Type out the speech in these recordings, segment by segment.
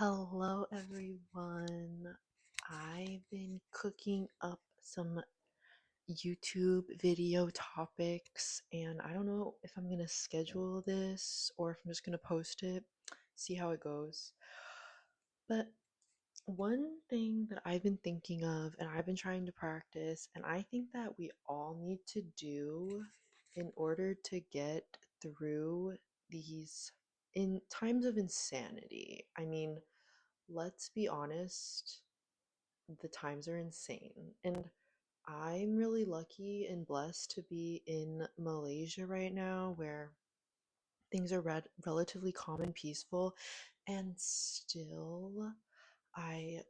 Hello, everyone. I've been cooking up some YouTube video topics, and I don't know if I'm gonna schedule this or if I'm just gonna post it, see how it goes. But one thing that I've been thinking of and I've been trying to practice, and I think that we all need to do in order to get through these in times of insanity. I mean, let's be honest, the times are insane. And I'm really lucky and blessed to be in Malaysia right now where things are relatively calm and peaceful. And still, I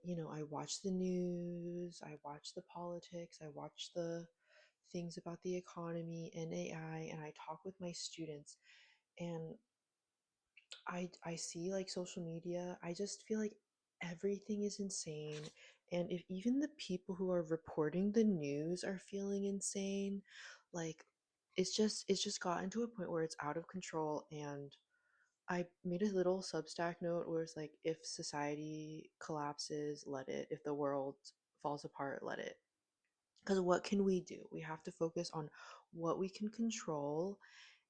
watch the news, I watch the politics, I watch the things about the economy and AI, and I talk with my students. And I see like social media, I just feel like everything is insane. And if even the people who are reporting the news are feeling insane, like it's just gotten to a point where it's out of control. And I made a little Substack note where it's like, if society collapses, let it. If the world falls apart, let it. Because what can we do? We have to focus on what we can control.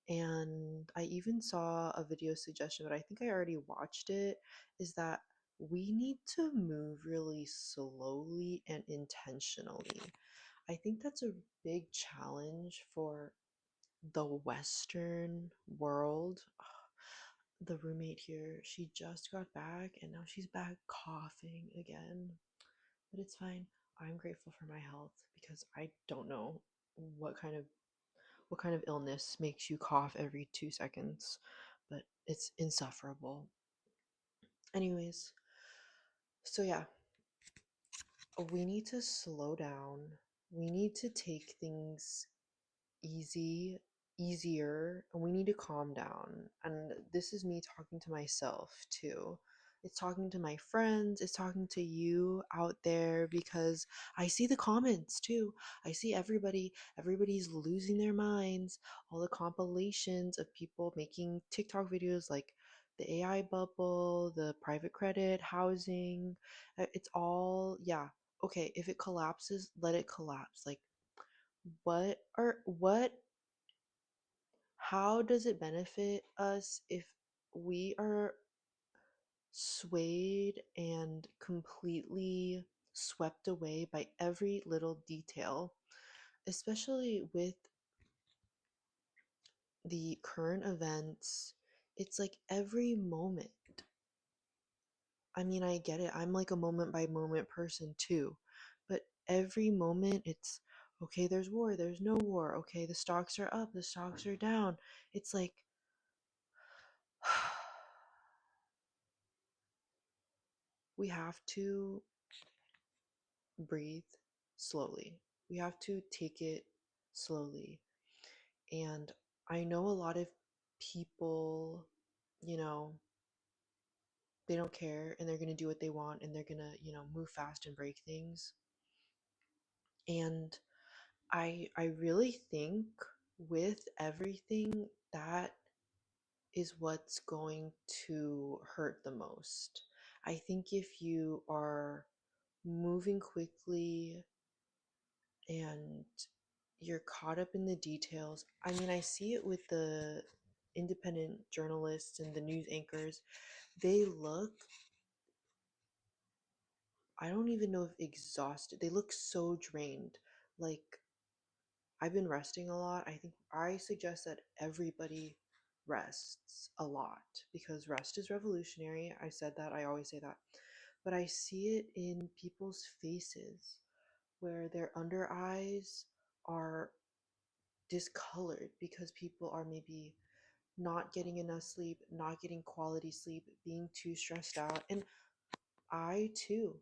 And I even saw a video suggestion, but I think I already watched it, is that we need to move really slowly and intentionally. I think that's a big challenge for the Western world. The roommate here, she just got back and now she's back coughing again. But it's fine. I'm grateful for my health because I don't know what kind of what kind of illness makes you cough every 2 seconds, but it's insufferable. Anyways, so yeah, we need to slow down. We need to take things easy, easier, and we need to calm down. And this is me talking to myself too. It's talking to my friends, it's talking to you out there because I see the comments too. I see everybody's losing their minds. All the compilations of people making TikTok videos like the AI bubble, the private credit, housing. It's all, yeah. Okay, if it collapses, let it collapse. Like, what how does it benefit us if we are swayed and completely swept away by every little detail, especially with the current events? It's like every moment. I mean, I get it. I'm like a moment by moment person too. But every moment it's okay, there's war, there's no war. Okay, the stocks are up, the stocks are down. It's like we have to breathe slowly. We have to take it slowly. And I know a lot of people, you know, they don't care and they're going to do what they want and they're going to, move fast and break things. And I really think with everything that is what's going to hurt the most. I think if you are moving quickly and you're caught up in the details. I mean, I see it with the independent journalists and the news anchors. They look, I don't even know if exhausted. They look so drained. Like, I've been resting a lot. I think I suggest that everybody rests a lot because rest is revolutionary. I said that, I always say that. But I see it in people's faces where their under eyes are discolored because people are maybe not getting enough sleep, not getting quality sleep, being too stressed out. And I too,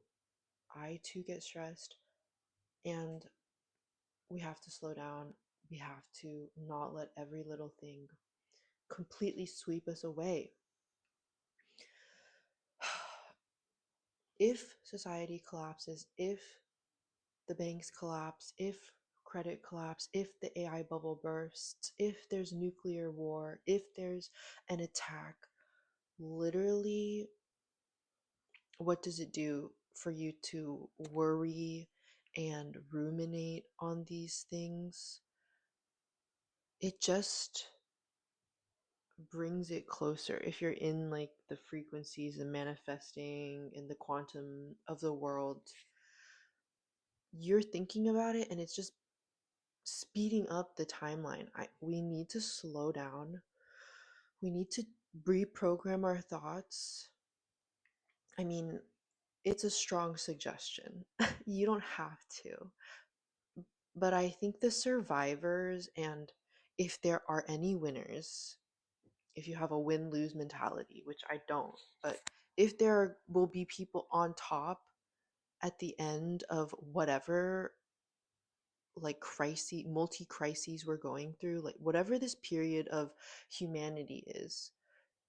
I too get stressed. And we have to slow down. We have to not let every little thing completely sweep us away. If society collapses, if the banks collapse, if credit collapse, if the AI bubble bursts, if there's nuclear war, if there's an attack, literally what does it do for you to worry and ruminate on these things? It just brings it closer. If you're in like the frequencies and manifesting in the quantum of the world, you're thinking about it and it's just speeding up the timeline. We need to slow down. We need to reprogram our thoughts. I mean, it's a strong suggestion. You don't have to. But I think the survivors, and if there are any winners, if you have a win lose mentality, which I don't, but if there will be people on top at the end of whatever like crisis, multi crises we're going through, like whatever this period of humanity is,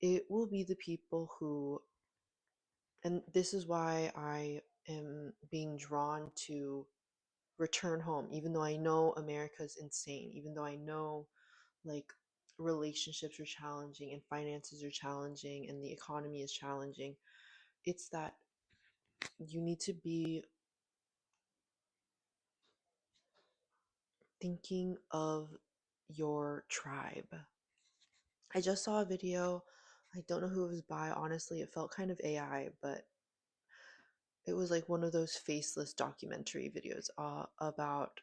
it will be the people who, and this is why I am being drawn to return home, even though I know America's insane, even though I know like relationships are challenging and finances are challenging and the economy is challenging. It's that you need to be thinking of your tribe. I just saw a video. I don't know who it was by. Honestly, it felt kind of AI, but it was like one of those faceless documentary videos about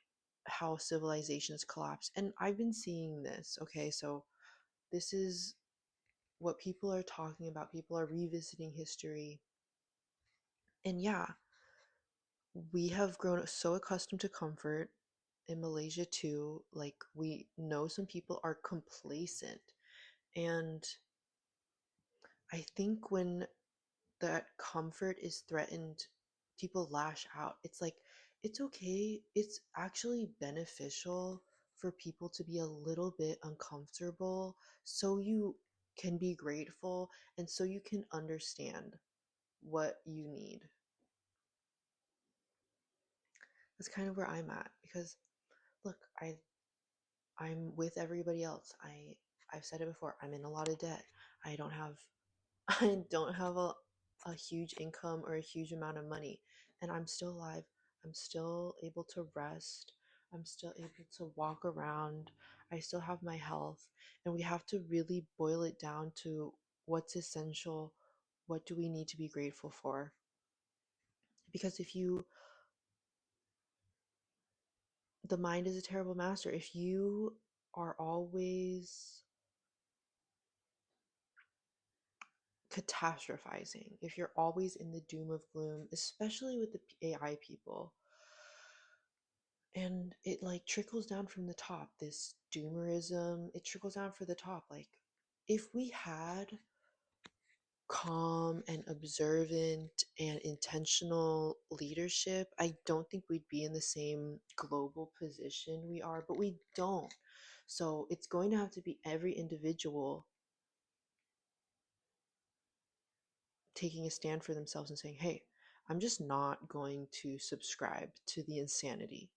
how civilizations collapse. And I've been seeing this. Okay, so this is what people are talking about. People are revisiting history. And yeah, we have grown so accustomed to comfort in Malaysia too. Like, we know some people are complacent. And I think when that comfort is threatened, people lash out. It's like, it's okay. It's actually beneficial for people to be a little bit uncomfortable so you can be grateful and so you can understand what you need. That's kind of where I'm at because look, I'm with everybody else. I've said it before. I'm in a lot of debt. I don't have I don't have a huge income or a huge amount of money, and I'm still alive. I'm still able to rest. I'm still able to walk around. I still have my health, and we have to really boil it down to what's essential. What do we need to be grateful for? Because if you the mind is a terrible master. If you are always catastrophizing, if you're always in the doom of gloom, especially with the AI people, and it like trickles down from the top, this doomerism, it trickles down for the top. Like, if we had calm and observant and intentional leadership, I don't think we'd be in the same global position we are, but we don't. So it's going to have to be every individual taking a stand for themselves and saying, hey, I'm just not going to subscribe to the insanity.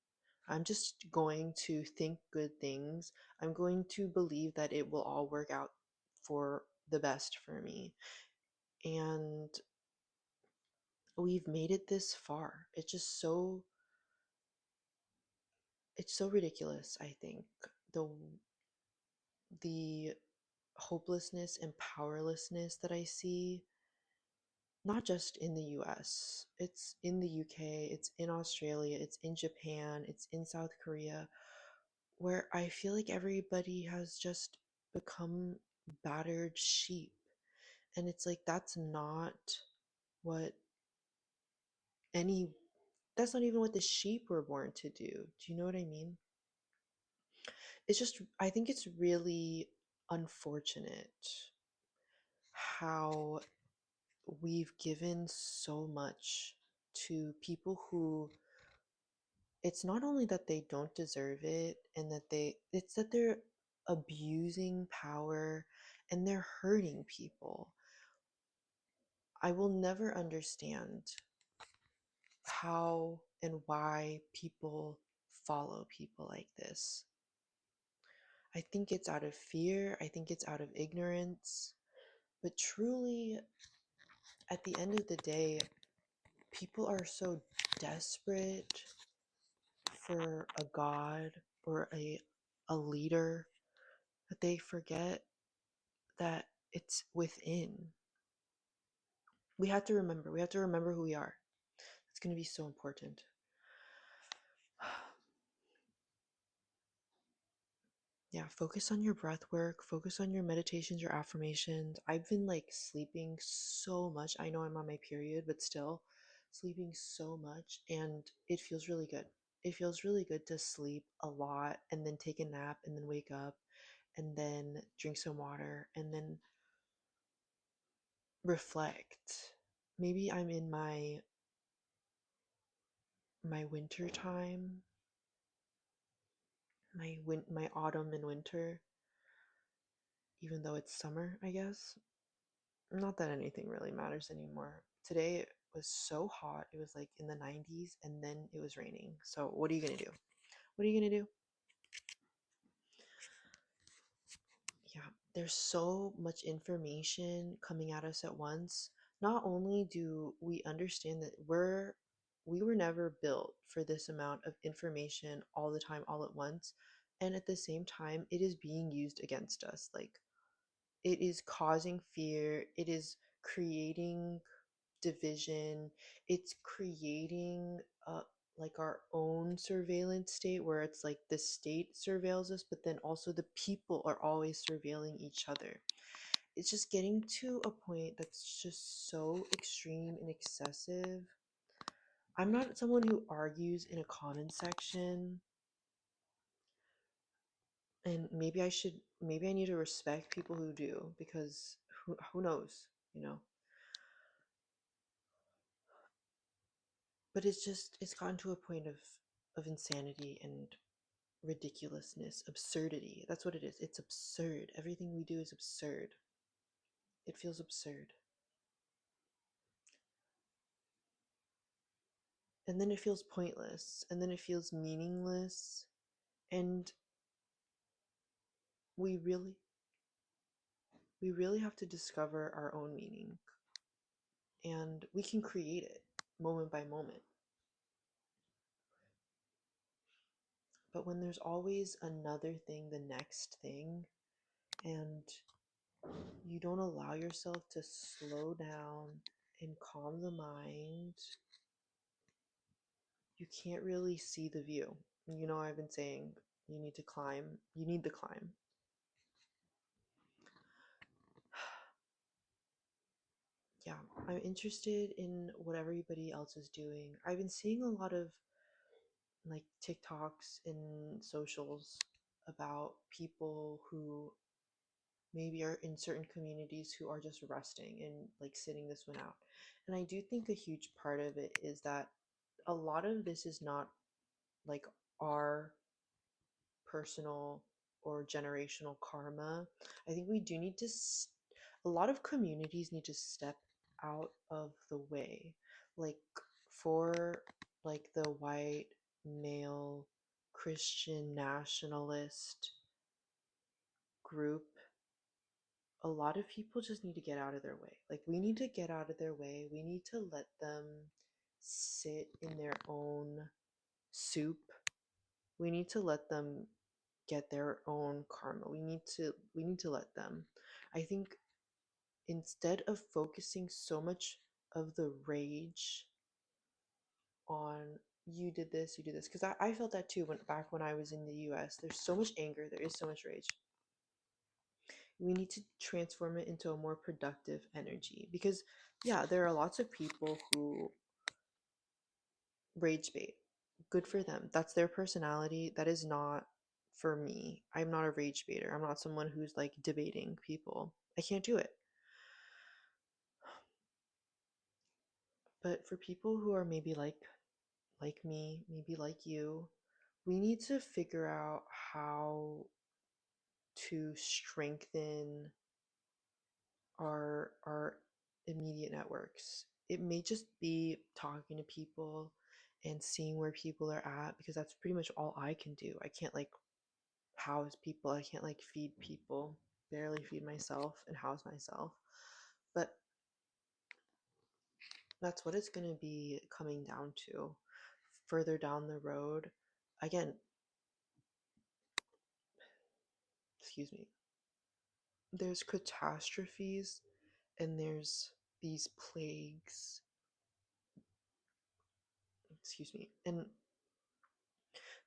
I'm just going to think good things. I'm going to believe that it will all work out for the best for me. And we've made it this far. It's so ridiculous, I think. The hopelessness and powerlessness that I see, not just in the US. It's in the UK, it's in Australia, it's in Japan, it's in South Korea, where I feel like everybody has just become battered sheep. And it's like, what any, that's not even what the sheep were born to do. Do you know what I mean? It's just, I think it's really unfortunate how we've given so much to people who, it's not only that they don't deserve it and it's that they're abusing power and they're hurting people. I will never understand how and why people follow people like this. I think it's out of fear, I think it's out of ignorance, but truly, at the end of the day, people are so desperate for a god or a leader that they forget that it's within. We have to remember who we are. It's going to be so important. Yeah, focus on your breath work, focus on your meditations, your affirmations. I've been like sleeping so much. I know I'm on my period, but still sleeping so much, and it feels really good. It feels really good to sleep a lot and then take a nap and then wake up and then drink some water and then reflect. Maybe I'm in my winter time, my autumn and winter, even though it's summer, I guess. Not that anything really matters anymore. Today it was so hot. It was like in the 90s and then it was raining. So what are you going to do? What are you going to do? Yeah, there's so much information coming at us at once. Not only do we understand that we were never built for this amount of information all the time all at once, and at the same time it is being used against us. Like it is causing fear, it is creating division, it's creating like our own surveillance state where it's like the state surveils us, but then also the people are always surveilling each other. It's just getting to a point that's just so extreme and excessive. I'm not someone who argues in a comment section, and maybe I need to respect people who do, because who knows, you know. But it's gotten to a point of insanity and ridiculousness, absurdity. That's what it is. It's absurd. Everything we do is absurd. It feels absurd. And then it feels pointless. And then it feels meaningless. And we really we really have to discover our own meaning. And we can create it moment by moment. But when there's always another thing, the next thing, and you don't allow yourself to slow down and calm the mind, you can't really see the view. You know, I've been saying you need to climb, you need the climb. Yeah, I'm interested in what everybody else is doing. I've been seeing a lot of like TikToks and socials about people who maybe are in certain communities who are just resting and like sitting this one out. And I do think a huge part of it is that a lot of this is not like our personal or generational karma. I think we do need to, a lot of communities need to step out of the way. Like for like the white male Christian nationalist group, a lot of people just need to get out of their way. Like we need to get out of their way. We need to let them sit in their own soup. We need to let them get their own karma. We need to let them. I think instead of focusing so much of the rage on you did this, because I felt that too when I was in the US. There's so much anger, there is so much rage. We need to transform it into a more productive energy, because yeah, there are lots of people who rage bait. Good for them. That's their personality. That is not for me. I'm not a rage baiter. I'm not someone who's like debating people. I can't do it. But for people who are maybe like me, maybe like you, we need to figure out how to strengthen our immediate networks. It may just be talking to people and seeing where people are at, because that's pretty much all I can do. I can't like house people. I can't like feed people. Barely feed myself and house myself. But That's what it's going to be coming down to further down the road. Again, excuse me, there's catastrophes and there's these plagues, excuse me. And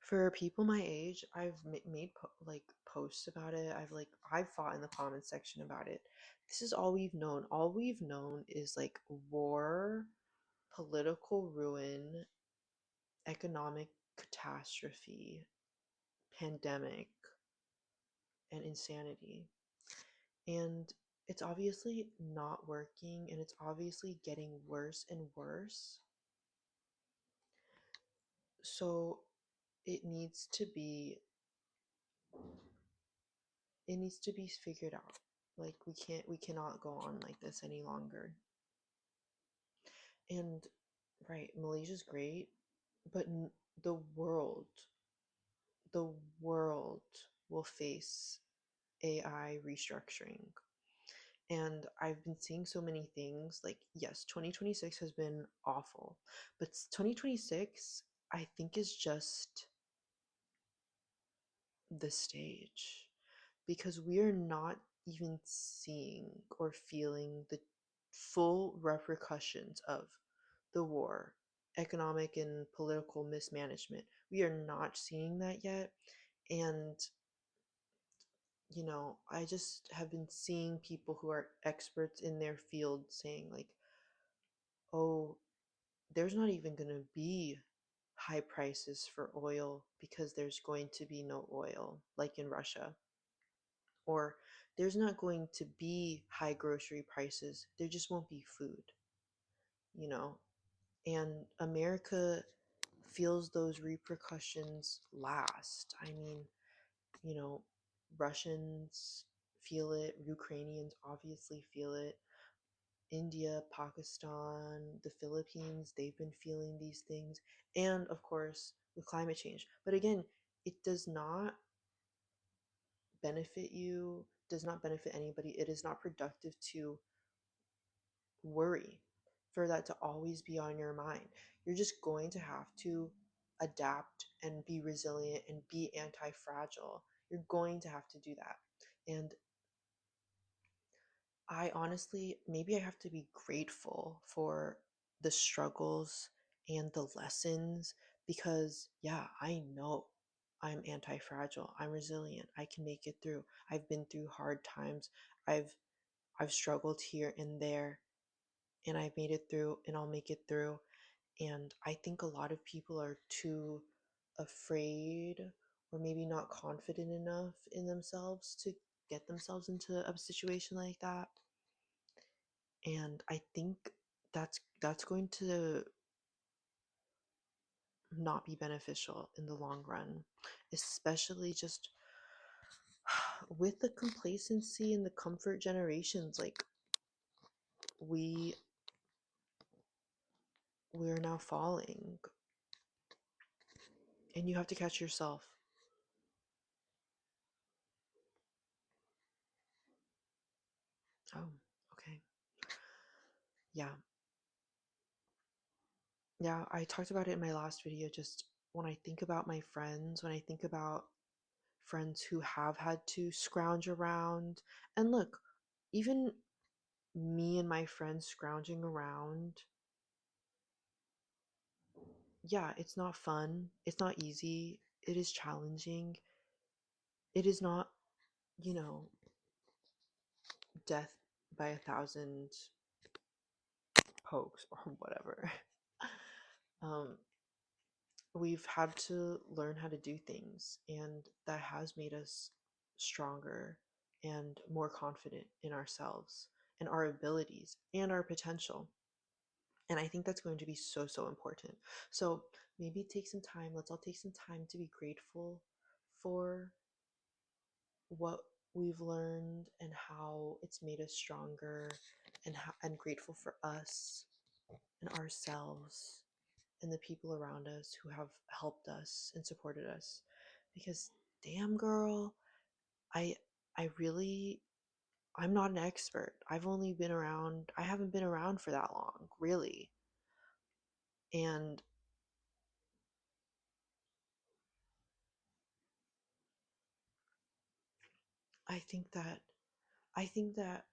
for people my age, I've made like posts about it. I've fought in the comment section about it. This is all we've known. All we've known is like war, political ruin, economic catastrophe, pandemic, and insanity. And it's obviously not working and it's obviously getting worse and worse. So it needs to be it needs to be figured out. Like we cannot go on like this any longer. And right, Malaysia's great, but the world, the world will face AI restructuring. And I've been seeing so many things like, yes, 2026 has been awful, but 2026, I think, is just the stage because we are not even seeing or feeling the full repercussions of the war, economic and political mismanagement. We are not seeing that yet. And I just have been seeing people who are experts in their field saying, like, oh, there's not even going to be high prices for oil because there's going to be no oil, like in Russia. Or there's not going to be high grocery prices, there just won't be food, you know? And America feels those repercussions last. I mean, you know, Russians feel it, Ukrainians obviously feel it. India, Pakistan, the Philippines, they've been feeling these things. And of course, with climate change. But again, it does not benefit you, does not benefit anybody. It is not productive to worry, for that to always be on your mind. You're just going to have to adapt and be resilient and be anti fragile. You're going to have to do that. And I honestly, maybe I have to be grateful for the struggles and the lessons because, yeah, I know I'm anti fragile. I'm resilient. I can make it through. I've been through hard times. I've I've struggled here and there and I've made it through and I'll make it through. And I think a lot of people are too afraid or maybe not confident enough in themselves to get themselves into a situation like that. And I think that's going to not be beneficial in the long run, especially just with the complacency and the comfort generations. Like we we're now falling and you have to catch yourself. Oh, okay. Yeah. Yeah, I talked about it in my last video. Just when I think about my friends, when I think about friends who have had to scrounge around, and look, even me and my friends scrounging around, yeah, it's not fun. It's not easy. It is challenging. It is not, you know, death by a thousand pokes or whatever. um, we've had to learn how to do things, and that has made us stronger and more confident in ourselves and our abilities and our potential. And I think that's going to be so, so important. So maybe take some time. Let's all take some time to be grateful for what we've learned and how it's made us stronger, and grateful for us and ourselves and the people around us who have helped us and supported us. Because damn girl, I I really I'm not an expert. I haven't been around for that long, really. And I think that I think that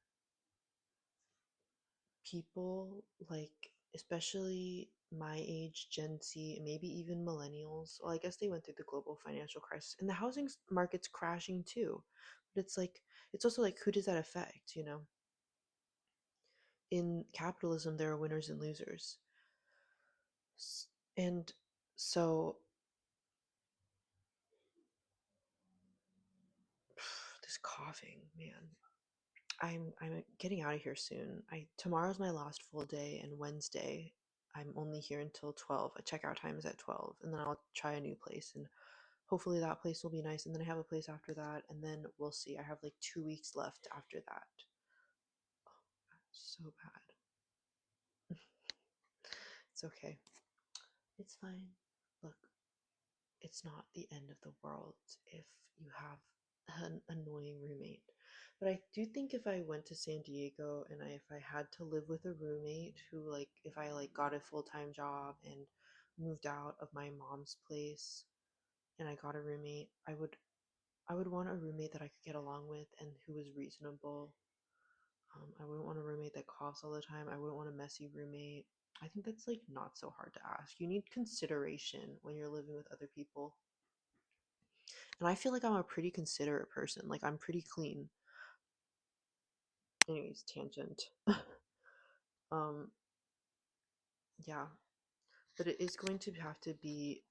people like, especially my age, Gen Z, and maybe even millennials, well, I guess they went through the global financial crisis and the housing market's crashing too. But it's like, it's also like, who does that affect, you know? In capitalism, there are winners and losers. And so, this coughing, man. I'm getting out of here soon. I Tomorrow's my last full day, and Wednesday I'm only here until 12. A checkout time is at 12, and then I'll try a new place, and hopefully that place will be nice, and then I have a place after that, and then we'll see. I have like 2 weeks left after that. So bad. It's okay. It's fine. Look, it's not the end of the world if you have an annoying roommate. But I do think if I went to San Diego and if I had to live with a roommate who, like, if I like got a full-time job and moved out of my mom's place and I got a roommate, I would want a roommate that I could get along with and who was reasonable. I wouldn't want a roommate that coughs all the time. I wouldn't want a messy roommate. I think that's like not so hard to ask. You need consideration when you're living with other people. And I feel like I'm a pretty considerate person. Like, I'm pretty clean. Anyways, tangent. um, yeah. But it is going to have to be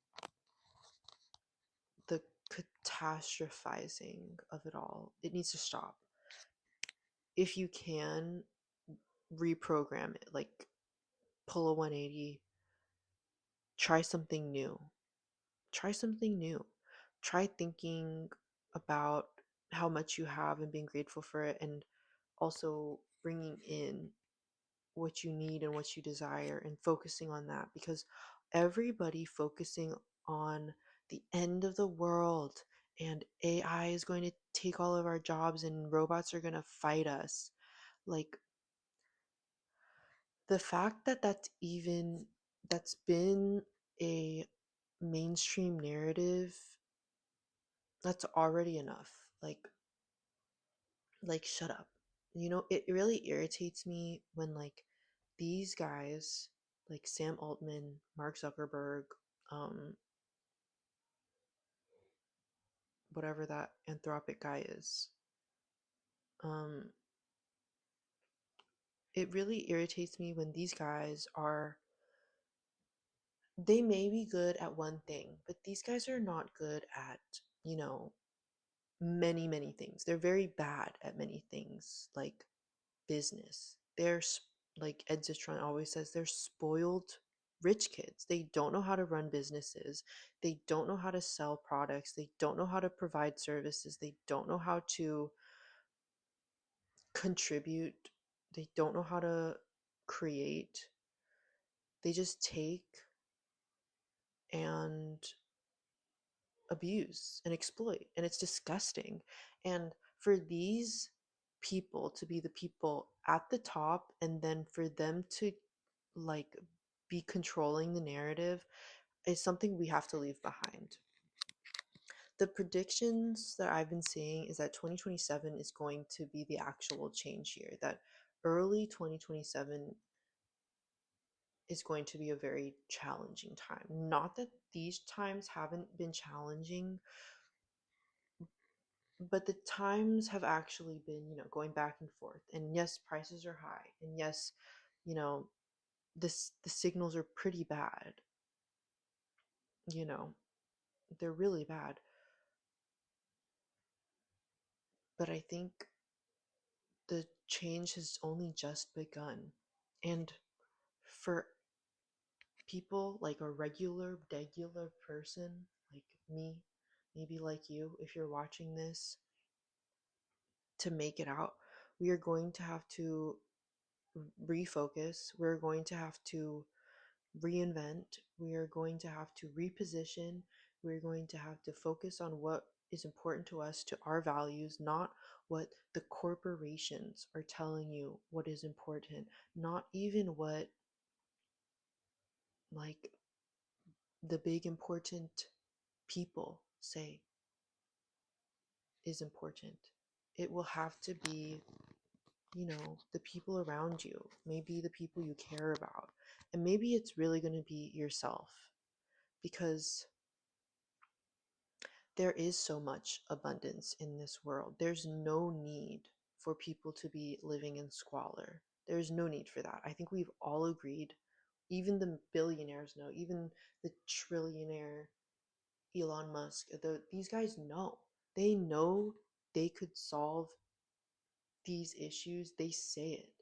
the catastrophizing of it all. It needs to stop. If you can, reprogram it. Like, pull a 180. Try something new. Try something new. Try thinking about how much you have and being grateful for it, and also bringing in what you need and what you desire and focusing on that, because everybody focusing on the end of the world and AI is going to take all of our jobs and robots are going to fight us. Like, the fact that that's been a mainstream narrative, that's already enough. Like, shut up. It really irritates me when, like, these guys, like Sam Altman, Mark Zuckerberg, um, whatever that Anthropic guy is, um, it really irritates me when these guys are, they may be good at one thing, but these guys are not good at, you know, many, many things. They're very bad at many things, like business. Like Ed Zitron always says, they're spoiled rich kids. They don't know how to run businesses. They don't know how to sell products. They don't know how to provide services. They don't know how to contribute. They don't know how to create. They just take and abuse and exploit, and it's disgusting. And for these people to be the people at the top, and then for them to, like, be controlling the narrative, is something we have to leave behind. The predictions that I've been seeing is that 2027 is going to be the actual change year, that early 2027 is going to be a very challenging time. Not that these times haven't been challenging, but the times have actually been, going back and forth. And yes, prices are high. And yes, you know, the signals are pretty bad. You know, they're really bad. But I think the change has only just begun. And for people like a regular person like me, maybe like you, if you're watching this, to make it out, we are going to have to refocus. We're going to have to reinvent. We are going to have to reposition. We're going to have to focus on what is important to us, to our values, not what the corporations are telling you what is important, not even what like the big important people say is important. It will have to be, the people around you, maybe the people you care about. And maybe it's really going to be yourself, because there is so much abundance in this world. There's no need for people to be living in squalor. There's no need for that. I think we've all agreed. Even the billionaires know, even the trillionaire Elon Musk, these guys know. They know they could solve these issues. They say it.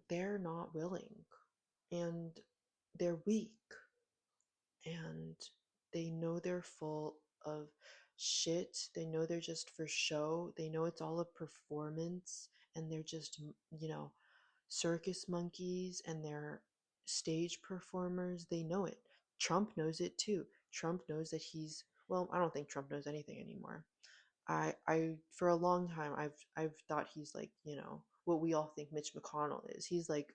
They're not willing, and they're weak, and they know they're full of shit. They know they're just for show. They know it's all a performance, and they're just, circus monkeys, and they're stage performers. They know it. Trump knows it too. Trump knows that well, I don't think Trump knows anything anymore. I for a long time I've thought he's like, what we all think Mitch McConnell is. He's like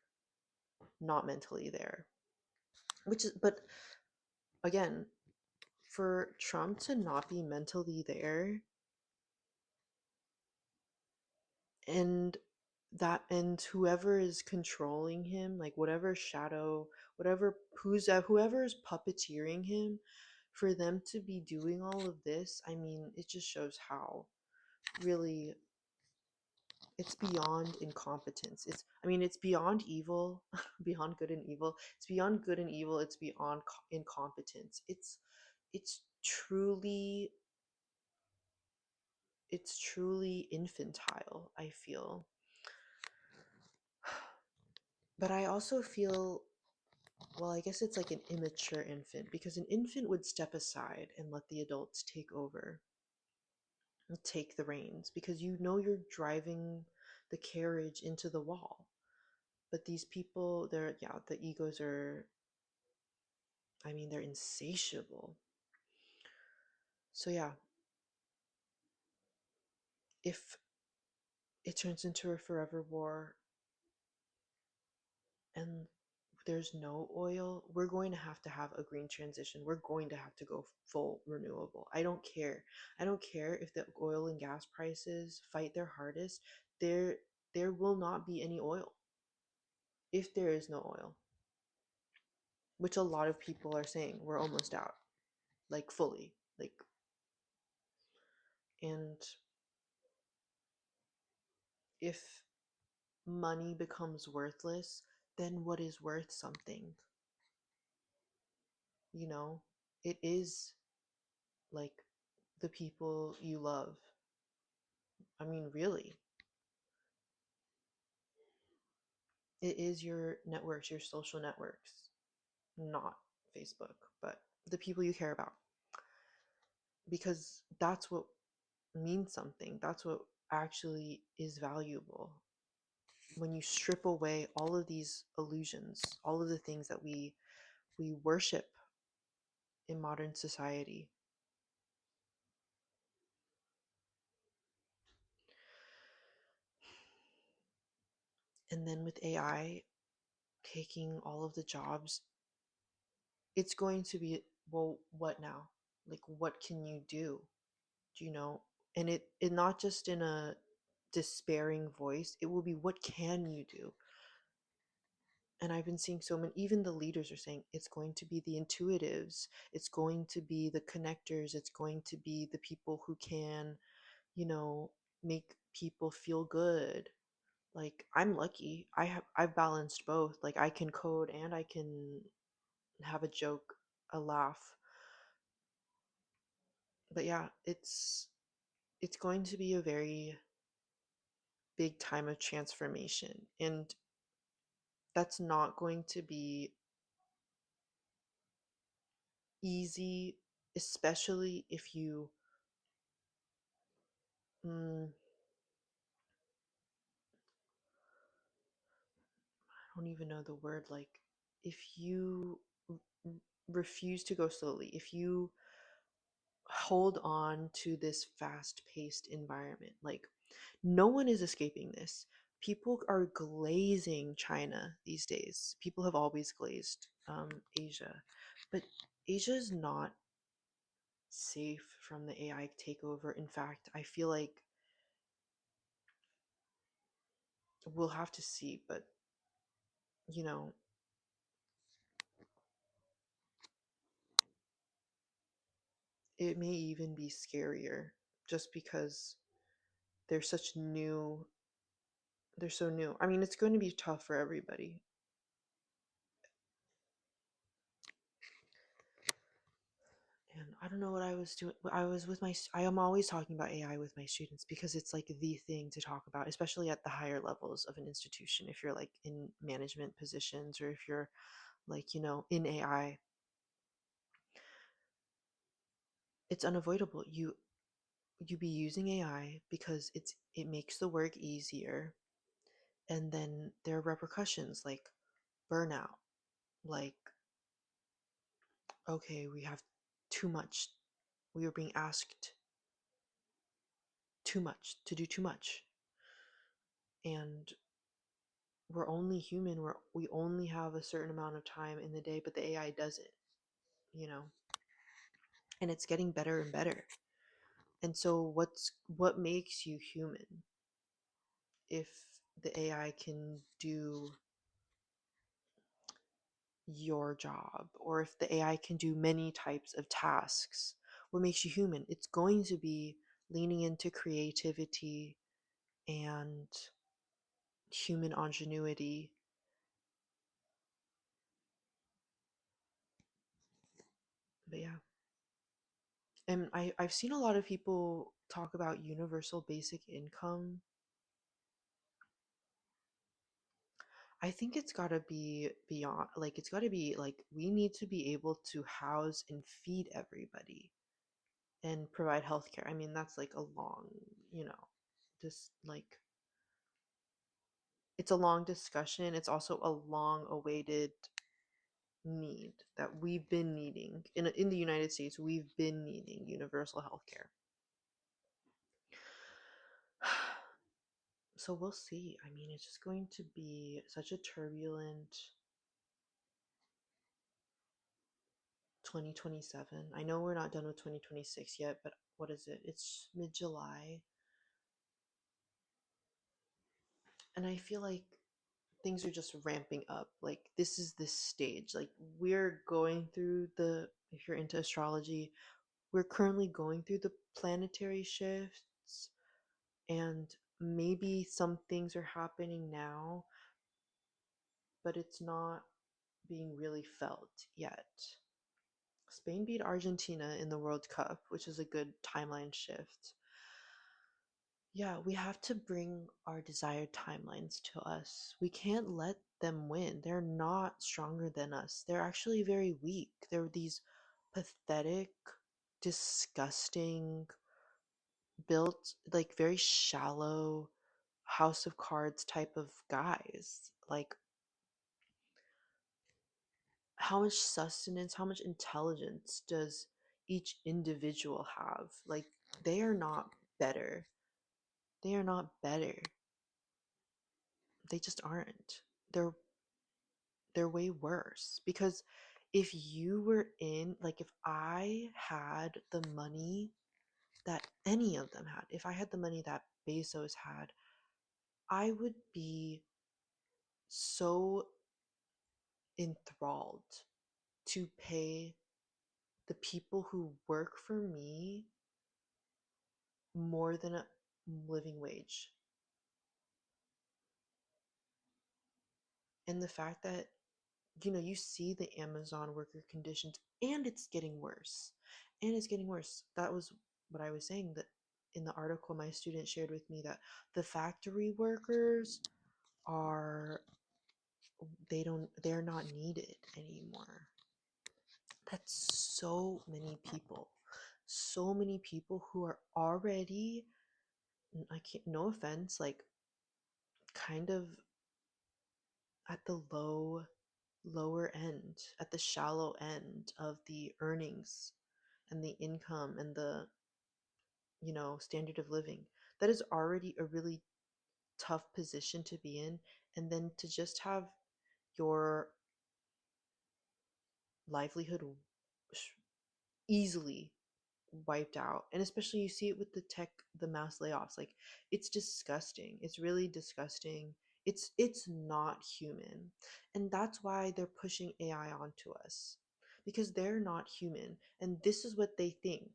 not mentally there. But again, for Trump to not be mentally there, and whoever is controlling him, like whatever shadow, whoever is puppeteering him, for them to be doing all of this, I mean, it just shows how really it's beyond incompetence. It's beyond evil, beyond good and evil. It's beyond good and evil. It's beyond incompetence. It's truly it's truly infantile, I feel. But I also feel, well, I guess it's like an immature infant, because an infant would step aside and let the adults take over and take the reins, because you're driving the carriage into the wall. But these people, the egos are, they're insatiable. So yeah, if it turns into a forever war and there's no oil, we're going to have a green transition. We're going to have to go full renewable. I don't care. I don't care if the oil and gas prices fight their hardest. There will not be any oil if there is no oil, which a lot of people are saying we're almost out, like fully, like. And if money becomes worthless, then what is worth something? You know, it is like the people you love. Really, it is your networks, your social networks, not Facebook, but the people you care about. Because that's what means something. That's what actually is valuable. When you strip away all of these illusions, all of the things that we worship in modern society. And then with AI taking all of the jobs, it's going to be, well, what now? Like, what can you do? Do you know? And it not just in a despairing voice, it will be, what can you do? And I've been seeing so many, even the leaders are saying it's going to be the intuitives, it's going to be the connectors, it's going to be the people who can, you know, make people feel good. Like, I'm lucky. I've balanced both. Like, I can code and I can have a joke, a laugh. But yeah, it's going to be a very big time of transformation, and that's not going to be easy, especially if you I don't even know the word, like, if you refuse to go slowly, if you hold on to this fast-paced environment, like, no one is escaping this. People are glazing China these days. People have always glazed Asia, but Asia is not safe from the AI takeover. In fact, I feel like we'll have to see, but you know, it may even be scarier just because they're such new, they're so new. I mean, it's going to be tough for everybody. And I don't know what I was doing. I was with I am always talking about AI with my students because it's like the thing to talk about, especially at the higher levels of an institution. If you're like in management positions or if you're like, in AI, it's unavoidable. You be using AI because it makes the work easier, and then there are repercussions like burnout, like okay, we have too much. We are being asked too much to do too much. And we're only human. We only have a certain amount of time in the day, but the AI does it, you know. And it's getting better and better. And so what makes you human if the AI can do your job or if the AI can do many types of tasks? What makes you human? It's going to be leaning into creativity and human ingenuity. But yeah. And I've seen a lot of people talk about universal basic income. I think it's got to be beyond, like, it's got to be like, we need to be able to house and feed everybody and provide healthcare. I mean, that's like a long, you know, just like, it's a long discussion. It's also a long awaited need that we've been needing. In the United States, we've been needing universal healthcare. So we'll see. I mean, it's just going to be such a turbulent 2027. I know we're not done with 2026 yet, but what is it? It's mid July. And I feel like things are just ramping up. Like, this is this stage. Like, we're going through if you're into astrology, we're currently going through the planetary shifts, and maybe some things are happening now, but it's not being really felt yet. Spain beat Argentina in the World Cup, which is a good timeline shift. Yeah, we have to bring our desired timelines to us. We can't let them win. They're not stronger than us. They're actually very weak. They're these pathetic, disgusting, built like very shallow house of cards type of guys. Like, how much sustenance, how much intelligence does each individual have? Like, they are not better. They are not better. They just aren't. They're they're way worse because if you were in, like, if I had the money that any of them had, if I had the money that Bezos had, I would be so enthralled to pay the people who work for me more than a living wage. And the fact that, you see the Amazon worker conditions, and it's getting worse. And it's getting worse. That was what I was saying, that in the article my student shared with me, that the factory workers are, they're not needed anymore. That's so many people. So many people who are already, I can't, no offense, like, kind of at the lower end, at the shallow end of the earnings and the income and the, standard of living. That is already a really tough position to be in, and then to just have your livelihood easily wiped out. And especially you see it with the mass layoffs. Like, it's disgusting. It's really disgusting. It's not human. And that's why they're pushing AI onto us, because they're not human and this is what they think.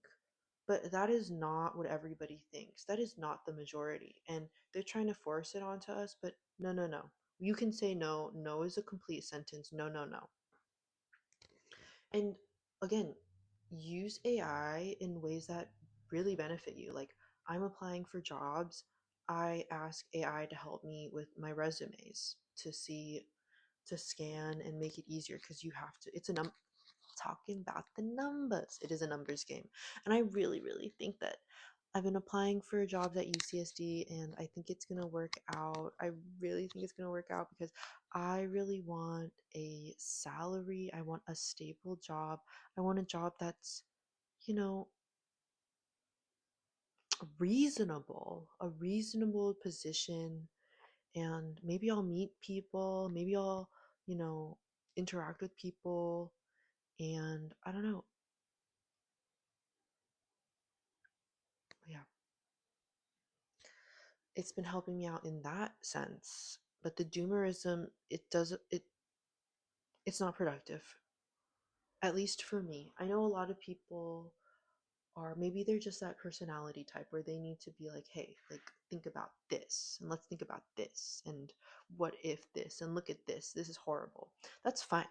But that is not what everybody thinks. That is not the majority. And they're trying to force it onto us, but no, no, no. You can say no. No is a complete sentence. No, no, no. And again, use AI in ways that really benefit you. Like, I'm applying for jobs. I ask AI to help me with my resumes to see, to scan and make it easier, because you have to, it's a talking about the numbers. It is a numbers game. And I really, really think that I've been applying for jobs at UCSD and I think it's going to work out. I really think it's going to work out because I really want a salary. I want a stable job. I want a job that's, you know, a reasonable position. And maybe I'll meet people. Maybe I'll, you know, interact with people. And I don't know. Yeah, it's been helping me out in that sense. But the doomerism, it's not productive. At least for me. I know a lot of people are, maybe they're just that personality type where they need to be like, hey, like, think about this and let's think about this and what if this and look at this. This is horrible. That's fine.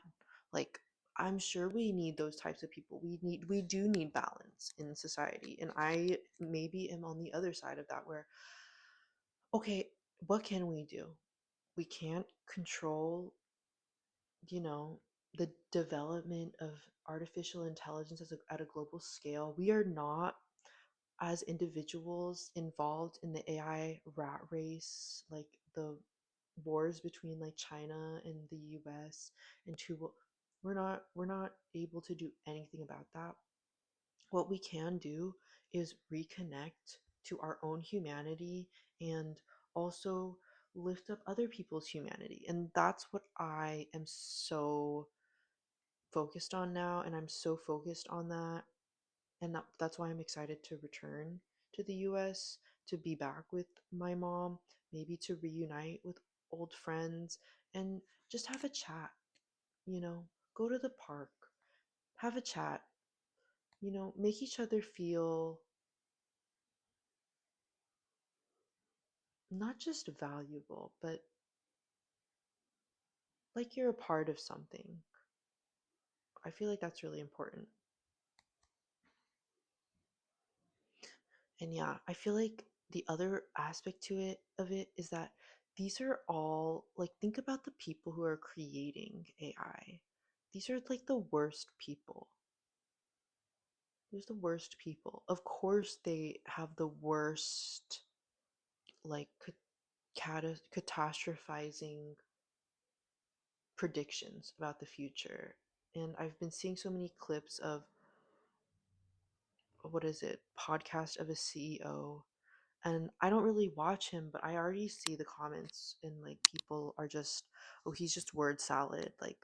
Like, I'm sure we need those types of people. We do need balance in society. And I maybe am on the other side of that where, okay, what can we do? We can't control, you know, the development of artificial intelligence at a global scale. We are not, as individuals, involved in the AI rat race, like the wars between like China and the US and two. We're not able to do anything about that. What we can do is reconnect to our own humanity and also lift up other people's humanity. And that's what I am so focused on now. And I'm so focused on that. And that's why I'm excited to return to the US, to be back with my mom, maybe to reunite with old friends and just have a chat, go to the park, have a chat, make each other feel not just valuable, but like you're a part of something. I feel like that's really important. And yeah, I feel like the other aspect to it of it is that these are all, like, think about the people who are creating AI. These are like the worst people. There's the worst people. Of course they have the worst, like, catastrophizing predictions about the future. And I've been seeing so many clips of, what is it, podcast of a CEO. And I don't really watch him, but I already see the comments and like people are just, oh, he's just word salad. Like,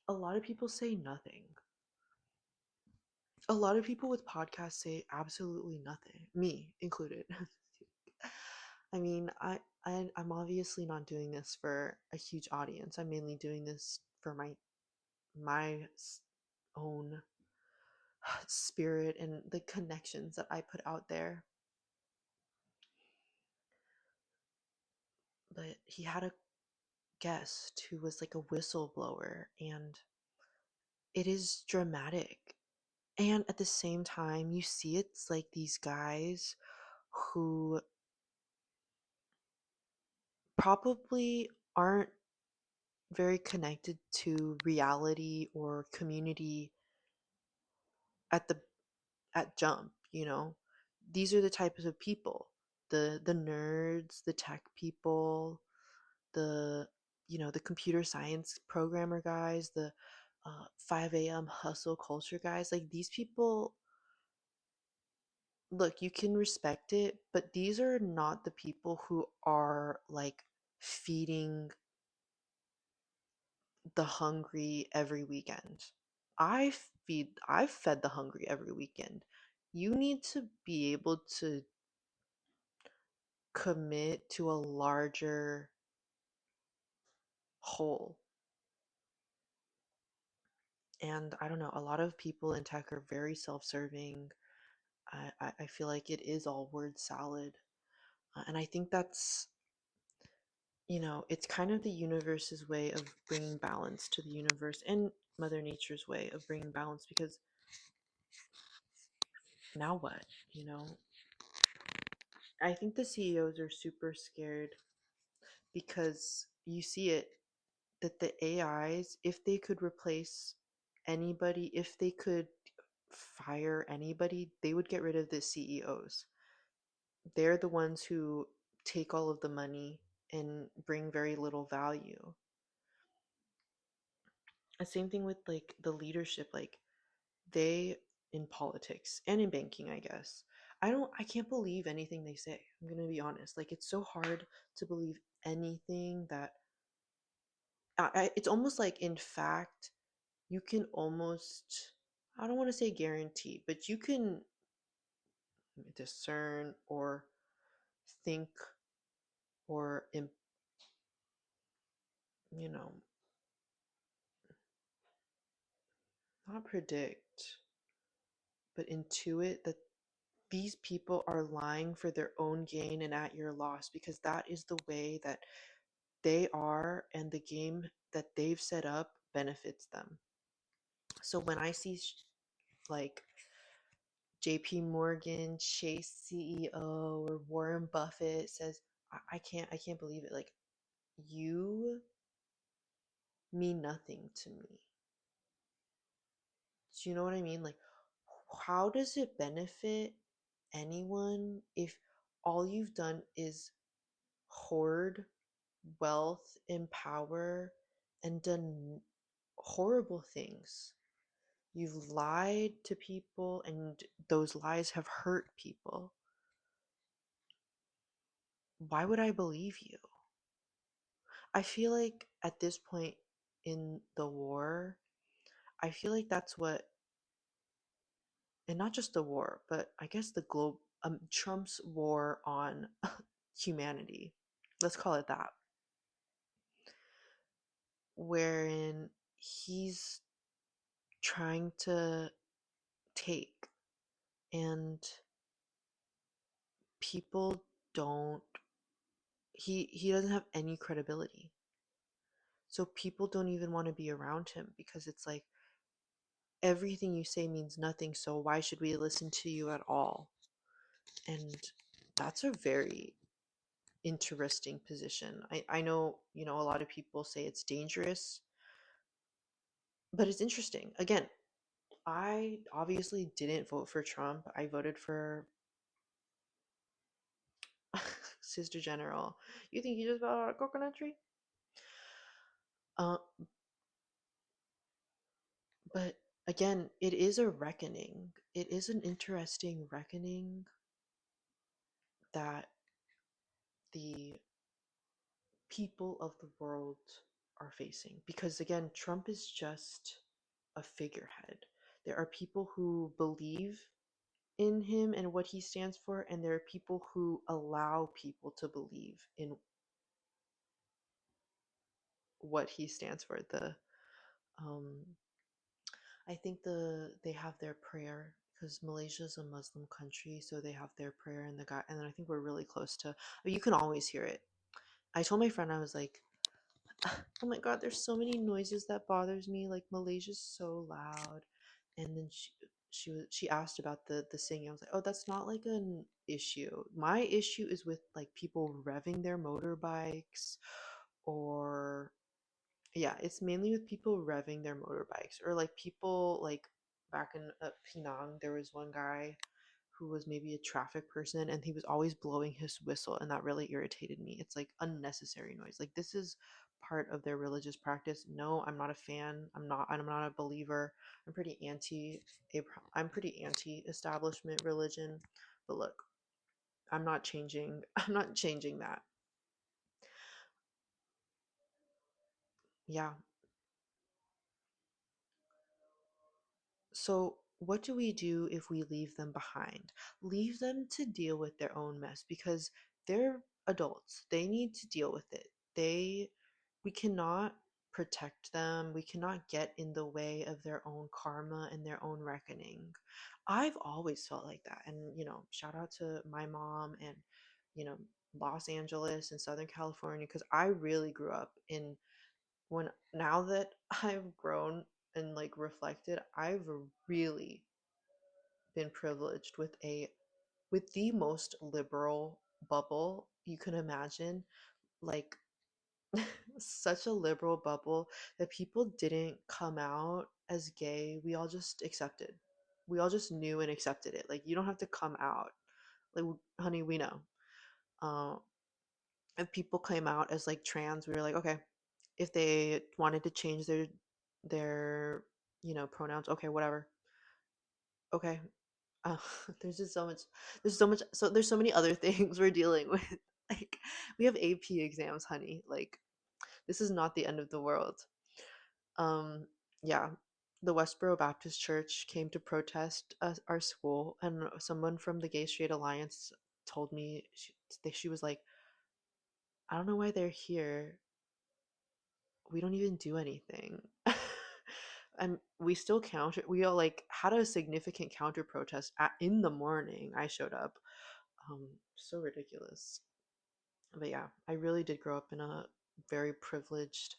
a lot of people say nothing. A lot of people with podcasts say absolutely nothing, me included. I mean, I'm obviously not doing this for a huge audience. I'm mainly doing this for my own spirit and the connections that I put out there. But he had a guest who was like a whistleblower, and it is dramatic. And at the same time, you see it's like these guys who probably aren't very connected to reality or community at the at jump, these are the types of people, the nerds, the tech people, the the computer science programmer guys, the 5 a.m hustle culture guys. Like, these people look, you can respect it, but these are not the people who are like feeding the hungry every weekend. I've fed the hungry every weekend. You need to be able to commit to a larger whole. And I don't know, a lot of people in tech are very self-serving. I feel like it is all word salad. And I think that's, it's kind of the universe's way of bringing balance to the universe and Mother Nature's way of bringing balance because now what? You know, I think the CEOs are super scared because you see it that the AIs, if they could replace anybody, if they could fire anybody, they would get rid of the CEOs. They're the ones who take all of the money and bring very little value. The same thing with like the leadership, like they in politics and in banking, I guess. I can't believe anything they say. I'm going to be honest. Like it's so hard to believe anything that it's almost like in fact you can almost, I don't want to say guarantee, but you can discern or think or you know, not predict, but intuit that these people are lying for their own gain and at your loss because that is the way that they are and the game that they've set up benefits them. So when I see like JP Morgan, Chase CEO, or Warren Buffett says, I can't believe it. Like you mean nothing to me. Do you know what I mean? Like how does it benefit anyone if all you've done is hoard wealth and power and done horrible things? You've lied to people and those lies have hurt people. Why would I believe you? I feel like at this point in the war, I feel like that's what, and not just the war, but I guess the globe, Trump's war on humanity, let's call it that, wherein he's trying to take and people don't, he doesn't have any credibility. So people don't even want to be around him because it's like everything you say means nothing, so why should we listen to you at all? And that's a very interesting position. I know, a lot of people say it's dangerous, but it's interesting. Again, I obviously didn't vote for Trump. I voted for Sister General. You think he just fell out of a coconut tree? Uh, but again, it is a reckoning. It is an interesting reckoning that the people of the world are facing. Because again, Trump is just a figurehead. There are people who believe in him and what he stands for, and there are people who allow people to believe in what he stands for. Um, I think they have their prayer because Malaysia is a Muslim country, so they have their prayer and the guy, and I think we're really close to. You can always hear it. I told my friend I was like, oh my god, there's so many noises that bothers me. Like Malaysia's so loud. And then she asked about the singing. I was like, oh, that's not like an issue. My issue is with like people revving their motorbikes, or yeah, it's mainly with people revving their motorbikes, or like people like back in Penang, there was one guy who was maybe a traffic person and he was always blowing his whistle and that really irritated me. It's like unnecessary noise. Like this is part of their religious practice. No, I'm not a fan. I'm not a believer. I'm pretty anti establishment religion, But look, I'm not changing. I'm not changing that. Yeah. So, what do we do if we leave them behind? Leave them to deal with their own mess because they're adults. They need to deal with it. We cannot protect them. We cannot get in the way of their own karma and their own reckoning. I've always felt like that. And, shout out to my mom and, you know, Los Angeles and Southern California because I really grew up in when now that I've grown and like reflected, I've really been privileged with the most liberal bubble you can imagine. Like such a liberal bubble that people didn't come out as gay. We all just accepted. We all just knew and accepted it. Like you don't have to come out. Like honey, we know. Uh, if people came out as like trans, we were like, okay, if they wanted to change their pronouns, okay, whatever, okay. uh, there's just so much there's so many other things we're dealing with. Like we have AP exams, honey. Like this is not the end of the world. um yeah, the Westboro Baptist Church came to protest our school, and someone from the Gay Straight Alliance told me she was like, I don't know why they're here. We don't even do anything. And we still counter, we all like had a significant counter protest in the morning. I showed up. So ridiculous. But yeah, I really did grow up in a very privileged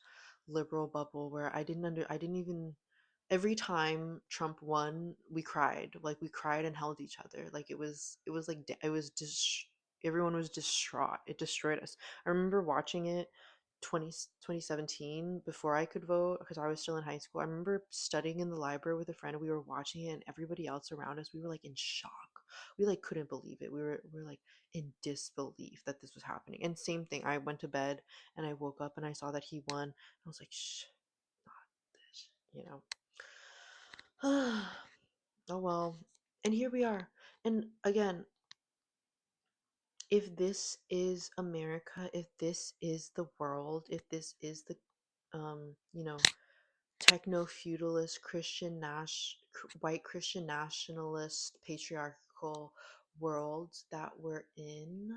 liberal bubble where I didn't even, every time Trump won, we cried. Like we cried and held each other. Like it was like it was just everyone was distraught. It destroyed us. I remember watching it 2017 before I could vote because I was still in high school. I remember studying in the library with a friend and we were watching it, and everybody else around us, we were like in shock. We like couldn't believe it. We were like in disbelief that this was happening. And same thing, I went to bed and I woke up and I saw that he won. I was like, shh, not this, Oh well. And here we are. And again, if this is America, if this is the world, if this is the um, you know, techno feudalist white Christian nationalist patriarchal world that we're in,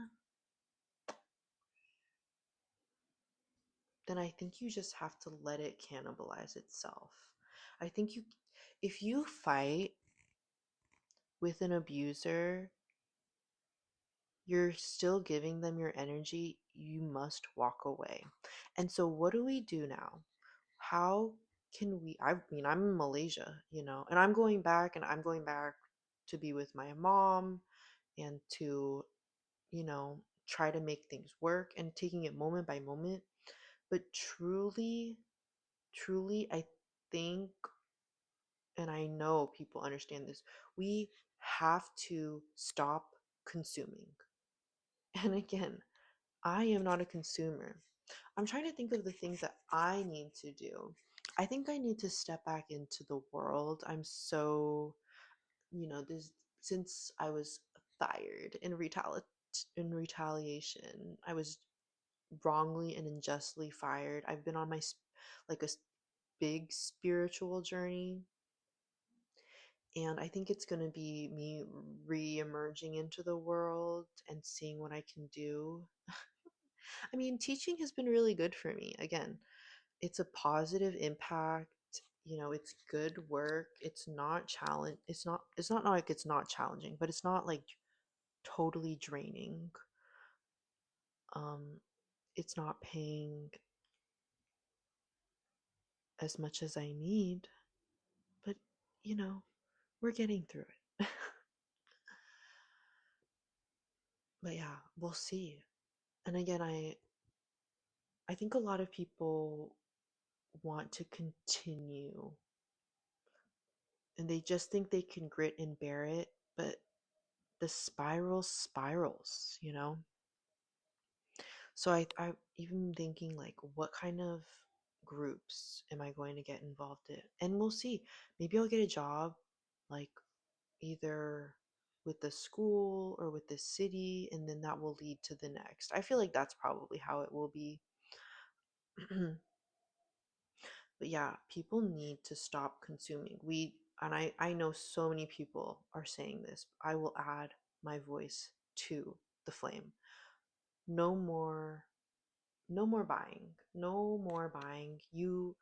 then I think you just have to let it cannibalize itself. I think if you fight with an abuser, you're still giving them your energy. You must walk away. And so, what do we do now? How can we? I mean, I'm in Malaysia, and I'm going back to be with my mom and to, try to make things work and taking it moment by moment. But truly, truly, I think, and I know people understand this, we have to stop consuming. And again, I am not a consumer. I'm trying to think of the things that I need to do. I think I need to step back into the world. I'm so, this since I was fired in retaliation. I was wrongly and unjustly fired. I've been on like big spiritual journey, and I think it's going to be me re-emerging into the world and seeing what I can do. I mean, teaching has been really good for me. Again, it's a positive impact. It's good work. It's not challenge. It's not like it's not challenging, but it's not like totally draining. Um, it's not paying as much as I need, but you know, we're getting through it. But yeah, we'll see. And again, I think a lot of people want to continue and they just think they can grit and bear it, but the spiral spirals. So I even thinking like what kind of groups am I going to get involved in? And we'll see. Maybe I'll get a job like either with the school or with the city, and then that will lead to the next. I feel like that's probably how it will be. But yeah, people need to stop consuming. I know so many people are saying this. I will add my voice to the flame. No more, no more buying. No more buying. You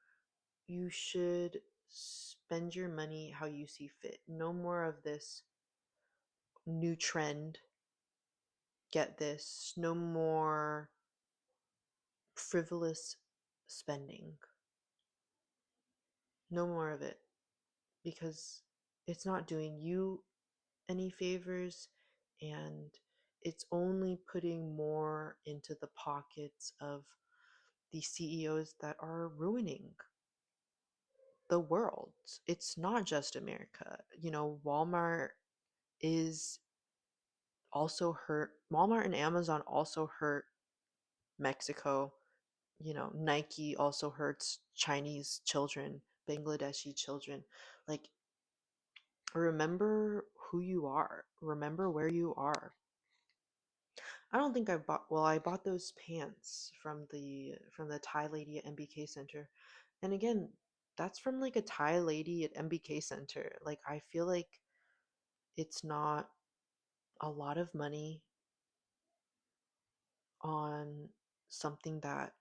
should spend your money how you see fit. No more of this new trend. Get this. No more frivolous spending. No more of it, because it's not doing you any favors, and it's only putting more into the pockets of the CEOs that are ruining the world. It's not just America. Walmart is also hurt. Walmart and Amazon also hurt Mexico. Nike also hurts Chinese children, Bangladeshi children. Like, remember who you are. Remember where you are. I don't think I bought those pants from the Thai lady at MBK Center. And again, that's from like a Thai lady at MBK Center. Like, I feel like it's not a lot of money on something that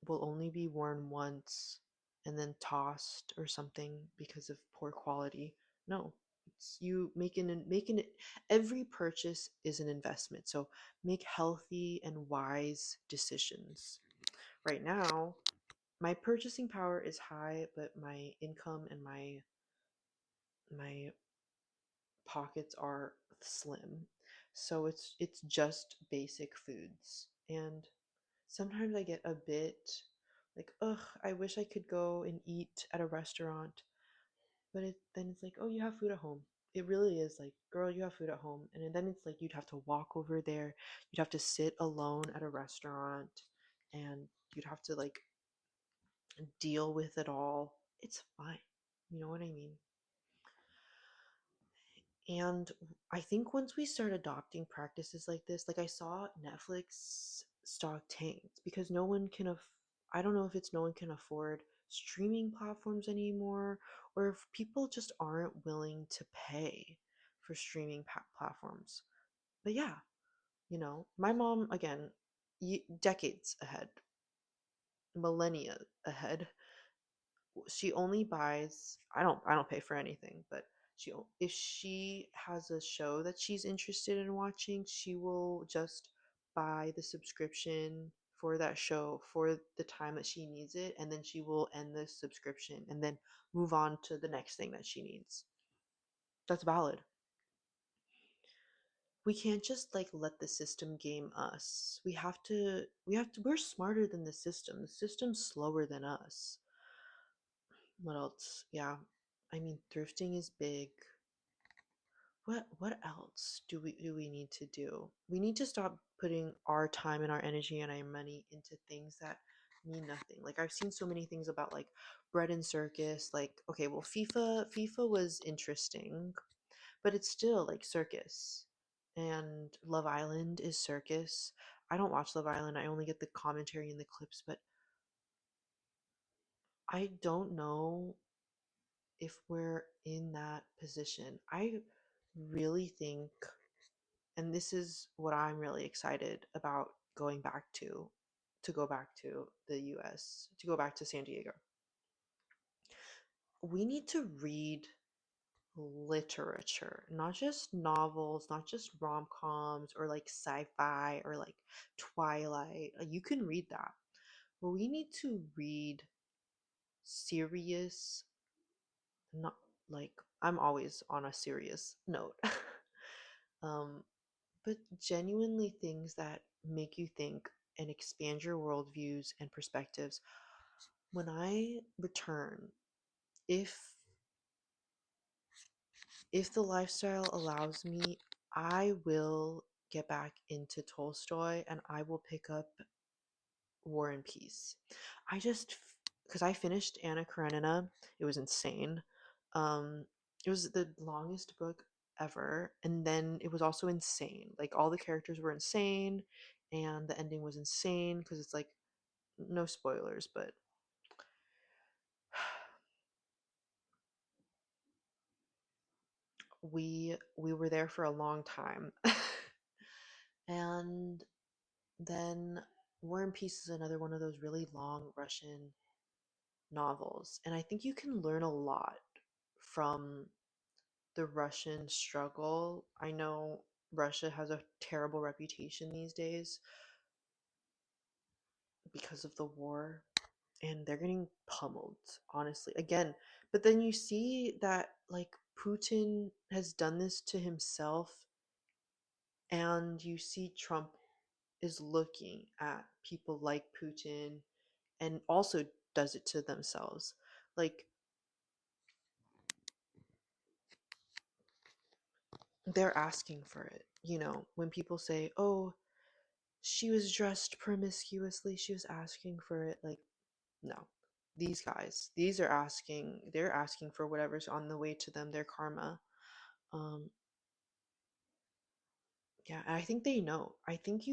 will only be worn once and then tossed or something because of poor quality. No, it's you making it. Every purchase is an investment. So make healthy and wise decisions. Right now, my purchasing power is high, but my income and my pockets are slim. So it's just basic foods. And sometimes I get a bit like, ugh, I wish I could go and eat at a restaurant. But then it's like, oh, you have food at home. It really is like, girl, you have food at home. And then it's like you'd have to walk over there. You'd have to sit alone at a restaurant, and you'd have to like deal with it all. It's fine. You know what I mean? And I think once we start adopting practices like this, like I saw Netflix stock tanked because no one can I don't know if it's no one can afford streaming platforms anymore, or if people just aren't willing to pay for streaming platforms. But yeah, my mom, again, decades ahead, millennia ahead, she only buys, I don't pay for anything, but if she has a show that she's interested in watching, she will just buy the subscription for that show for the time that she needs it, and then she will end the subscription and then move on to the next thing that she needs. That's valid. We can't just like let the system game us. We're smarter than the system. The system's slower than us. What else? Yeah. I mean, thrifting is big. What else do we need to do? We need to stop putting our time and our energy and our money into things that mean nothing. Like, I've seen so many things about like bread and circus. Like, okay, well, FIFA was interesting, but it's still like circus. And Love Island is circus. I don't watch Love Island. I only get the commentary and the clips, but I don't know if we're in that position. I really think, and this is what I'm really excited about to go back to the US, to go back to San Diego. We need to read literature, not just novels, not just rom-coms or like sci-fi or like Twilight. You can read that. But we need to read serious, not like, I'm always on a serious note. um, but genuinely things that make you think and expand your worldviews and perspectives. When I return, if the lifestyle allows me, I will get back into Tolstoy and I will pick up War and Peace. I just because I finished Anna Karenina, it was insane. Um, it was the longest book ever. And then it was also insane. Like all the characters were insane, and the ending was insane because it's like no spoilers, but we were there for a long time. And then War and Peace is another one of those really long Russian novels. And I think you can learn a lot from the Russian struggle. I know Russia has a terrible reputation these days because of the war, and they're getting pummeled, honestly. Again, but then you see that like Putin has done this to himself, and you see Trump is looking at people like Putin and also does it to themselves. Like they're asking for it. When people say, "Oh, she was dressed promiscuously," she was asking for it. Like, no. These guys, they're asking for whatever's on the way to them, their karma. Um, yeah, and I think they know. I think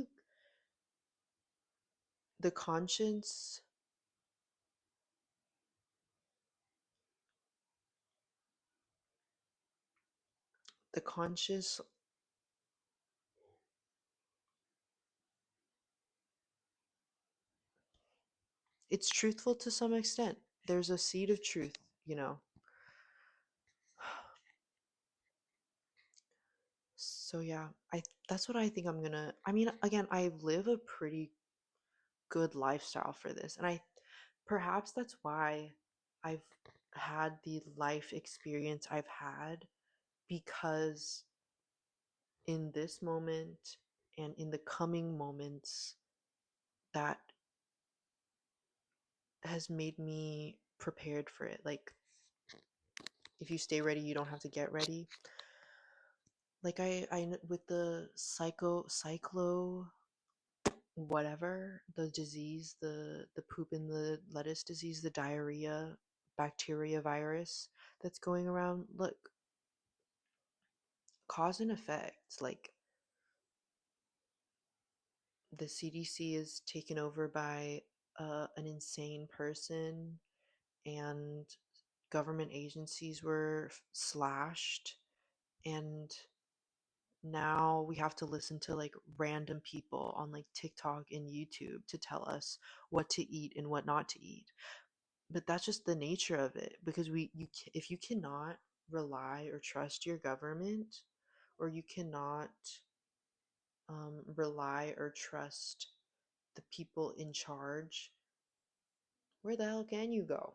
the conscience, the conscious, it's truthful to some extent. There's a seed of truth, you know. So yeah, that's what I think I'm gonna. I mean, again, I live a pretty good lifestyle for this, and I perhaps that's why I've had the life experience I've had, because in this moment and in the coming moments, that has made me prepared for it. Like, if you stay ready, you don't have to get ready. Like with the cyclo whatever, the disease, the poop in the lettuce disease, the diarrhea bacteria virus that's going around. Look, cause and effect. Like, the CDC is taken over by an insane person, and government agencies were slashed, and now we have to listen to like random people on like TikTok and YouTube to tell us what to eat and what not to eat. But that's just the nature of it, because if you cannot rely or trust your government, or you cannot rely or trust the people in charge, where the hell can you go?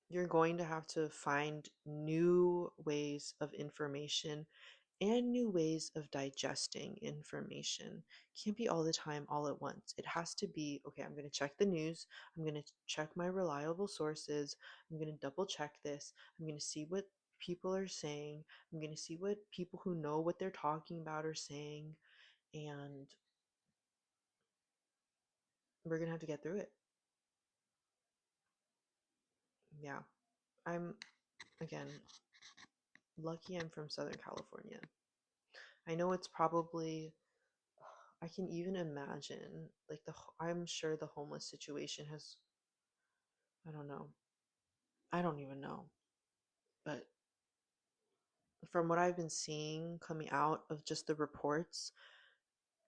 You're going to have to find new ways of information and new ways of digesting information. Can't be all the time, all at once. It has to be, okay, I'm going to check the news. I'm going to check my reliable sources. I'm going to double check this. I'm going to see what people are saying. I'm going to see what people who know what they're talking about are saying. And we're going to have to get through it. Yeah. I'm, again, lucky I'm from Southern California. I know it's probably, I can even imagine, like, I'm sure the homeless situation has, I don't know. I don't even know. But from what I've been seeing coming out of just the reports,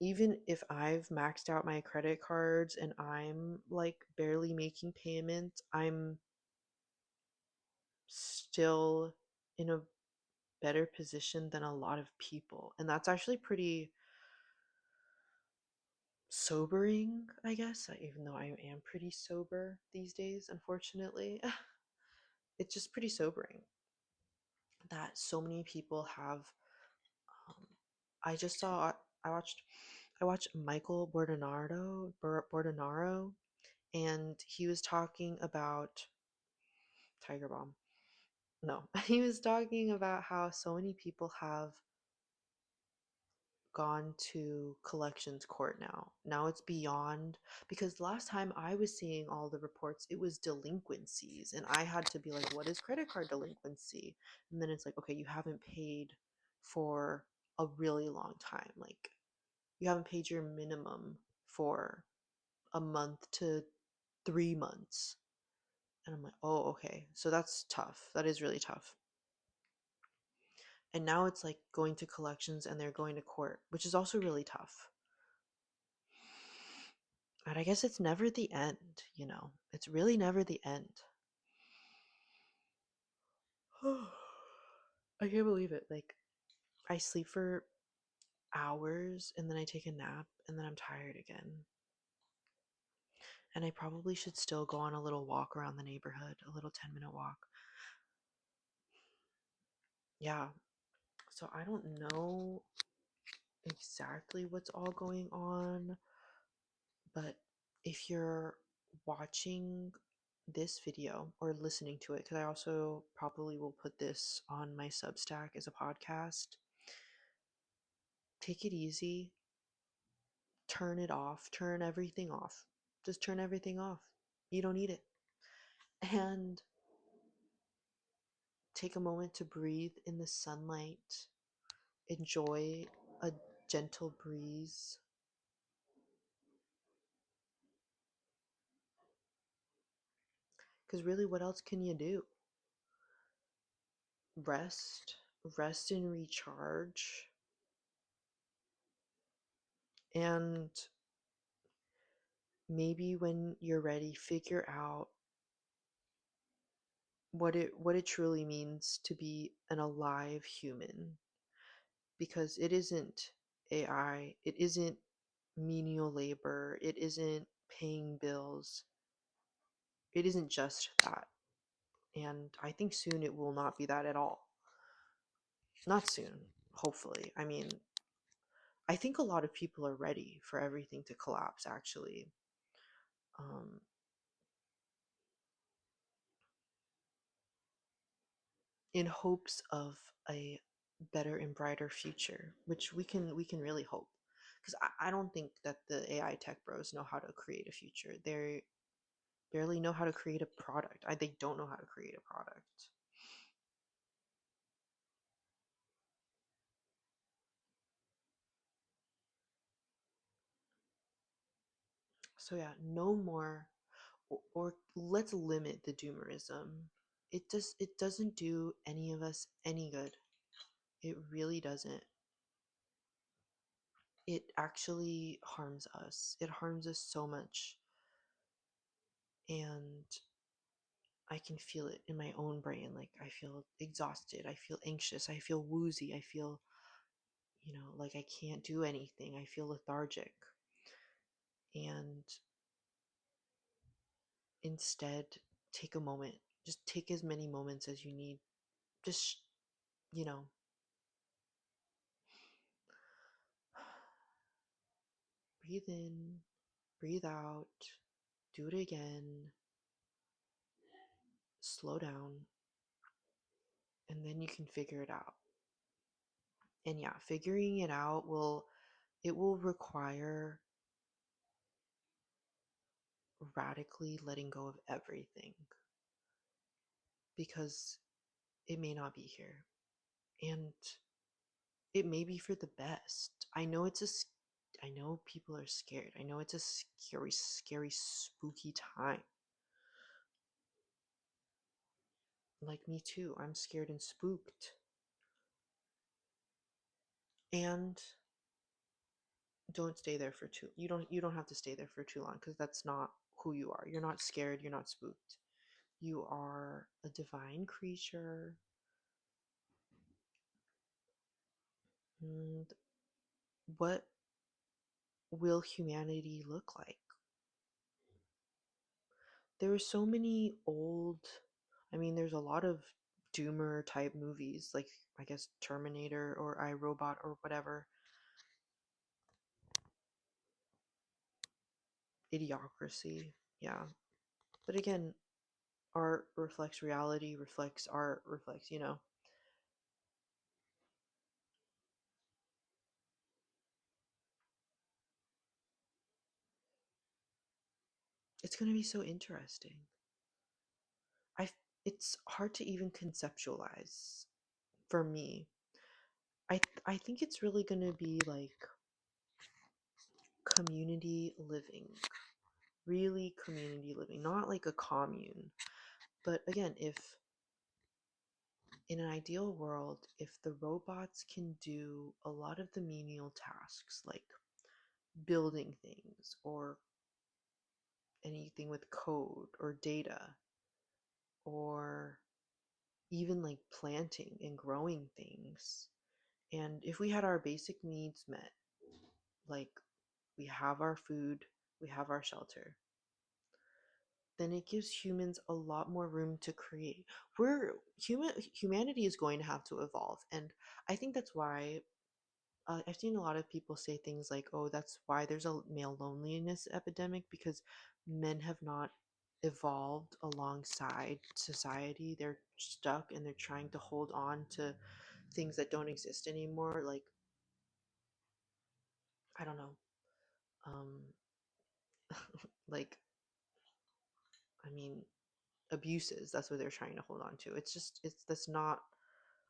even if I've maxed out my credit cards and I'm like barely making payments, I'm still in a better position than a lot of people. And that's actually pretty sobering, I guess, even though I am pretty sober these days, unfortunately. It's just pretty sobering that so many people have. um, I just saw, I watched Michael Bordonaro, and he was talking about Tiger Bomb. No, he was talking about how so many people have gone to collections court now. Now it's beyond, because last time I was seeing all the reports, it was delinquencies, and I had to be like, what is credit card delinquency? And then it's like, okay, you haven't paid. for a really long time. Like, you haven't paid your minimum for a month to 3 months. And I'm like, oh, okay. So that's tough. That is really tough. And now it's like going to collections and they're going to court, which is also really tough. And I guess it's never the end, you know? It's really never the end. I can't believe it. Like, I sleep for hours and then I take a nap and then I'm tired again. And I probably should still go on a little walk around the neighborhood, a little 10-minute walk. Yeah. So I don't know exactly what's all going on, but if you're watching this video or listening to it, because I also probably will put this on my Substack as a podcast, take it easy, turn it off, turn everything off. Just turn everything off. You don't need it. And take a moment to breathe in the sunlight, enjoy a gentle breeze. Because really, what else can you do? Rest, rest and recharge. And maybe when you're ready, figure out what it truly means to be an alive human, because it isn't AI, it isn't menial labor, it isn't paying bills, it isn't just that. And I think soon it will not be that at all. Not soon, hopefully. I mean, I think a lot of people are ready for everything to collapse, actually. Um, in hopes of a better and brighter future, which we can really hope. Because I don't think that the AI tech bros know how to create a future. They barely know how to create a product. They don't know how to create a product. So yeah, no more, or let's limit the doomerism. It doesn't do any of us any good. It really doesn't. It actually harms us. It harms us so much. And I can feel it in my own brain. Like, I feel exhausted. I feel anxious. I feel woozy. I feel, like I can't do anything. I feel lethargic. And instead, take a moment. Just take as many moments as you need. Just, you know, breathe in, breathe out, do it again, slow down, and then you can figure it out. And yeah, figuring it out will require radically letting go of everything, because it may not be here, and it may be for the best. I know people are scared. I know it's a scary, scary, spooky time. Like me too. I'm scared and spooked. And don't stay there for too you don't have to stay there for too long, because that's not who you are. You're not scared, you're not spooked. You are a divine creature. And what will humanity look like? There are so many old, I mean, there's a lot of doomer type movies, like, I guess, Terminator or iRobot or whatever. Idiocracy. Yeah. But again, art reflects reality, reflects art, reflects. It's going to be so interesting. I it's hard to even conceptualize for me. I I think it's really going to be like community living, really community living, not like a commune. But again, if in an ideal world, if the robots can do a lot of the menial tasks like building things or anything with code or data or even like planting and growing things, and if we had our basic needs met, like we have our food, we have our shelter, then it gives humans a lot more room to create. Humanity is going to have to evolve, and I think that's why I've seen a lot of people say things like, "Oh, that's why there's a male loneliness epidemic because men have not evolved alongside society. They're stuck and they're trying to hold on to things that don't exist anymore." Like, I don't know, um, like, I mean, abuses. That's what they're trying to hold on to. It's just, it's that's not.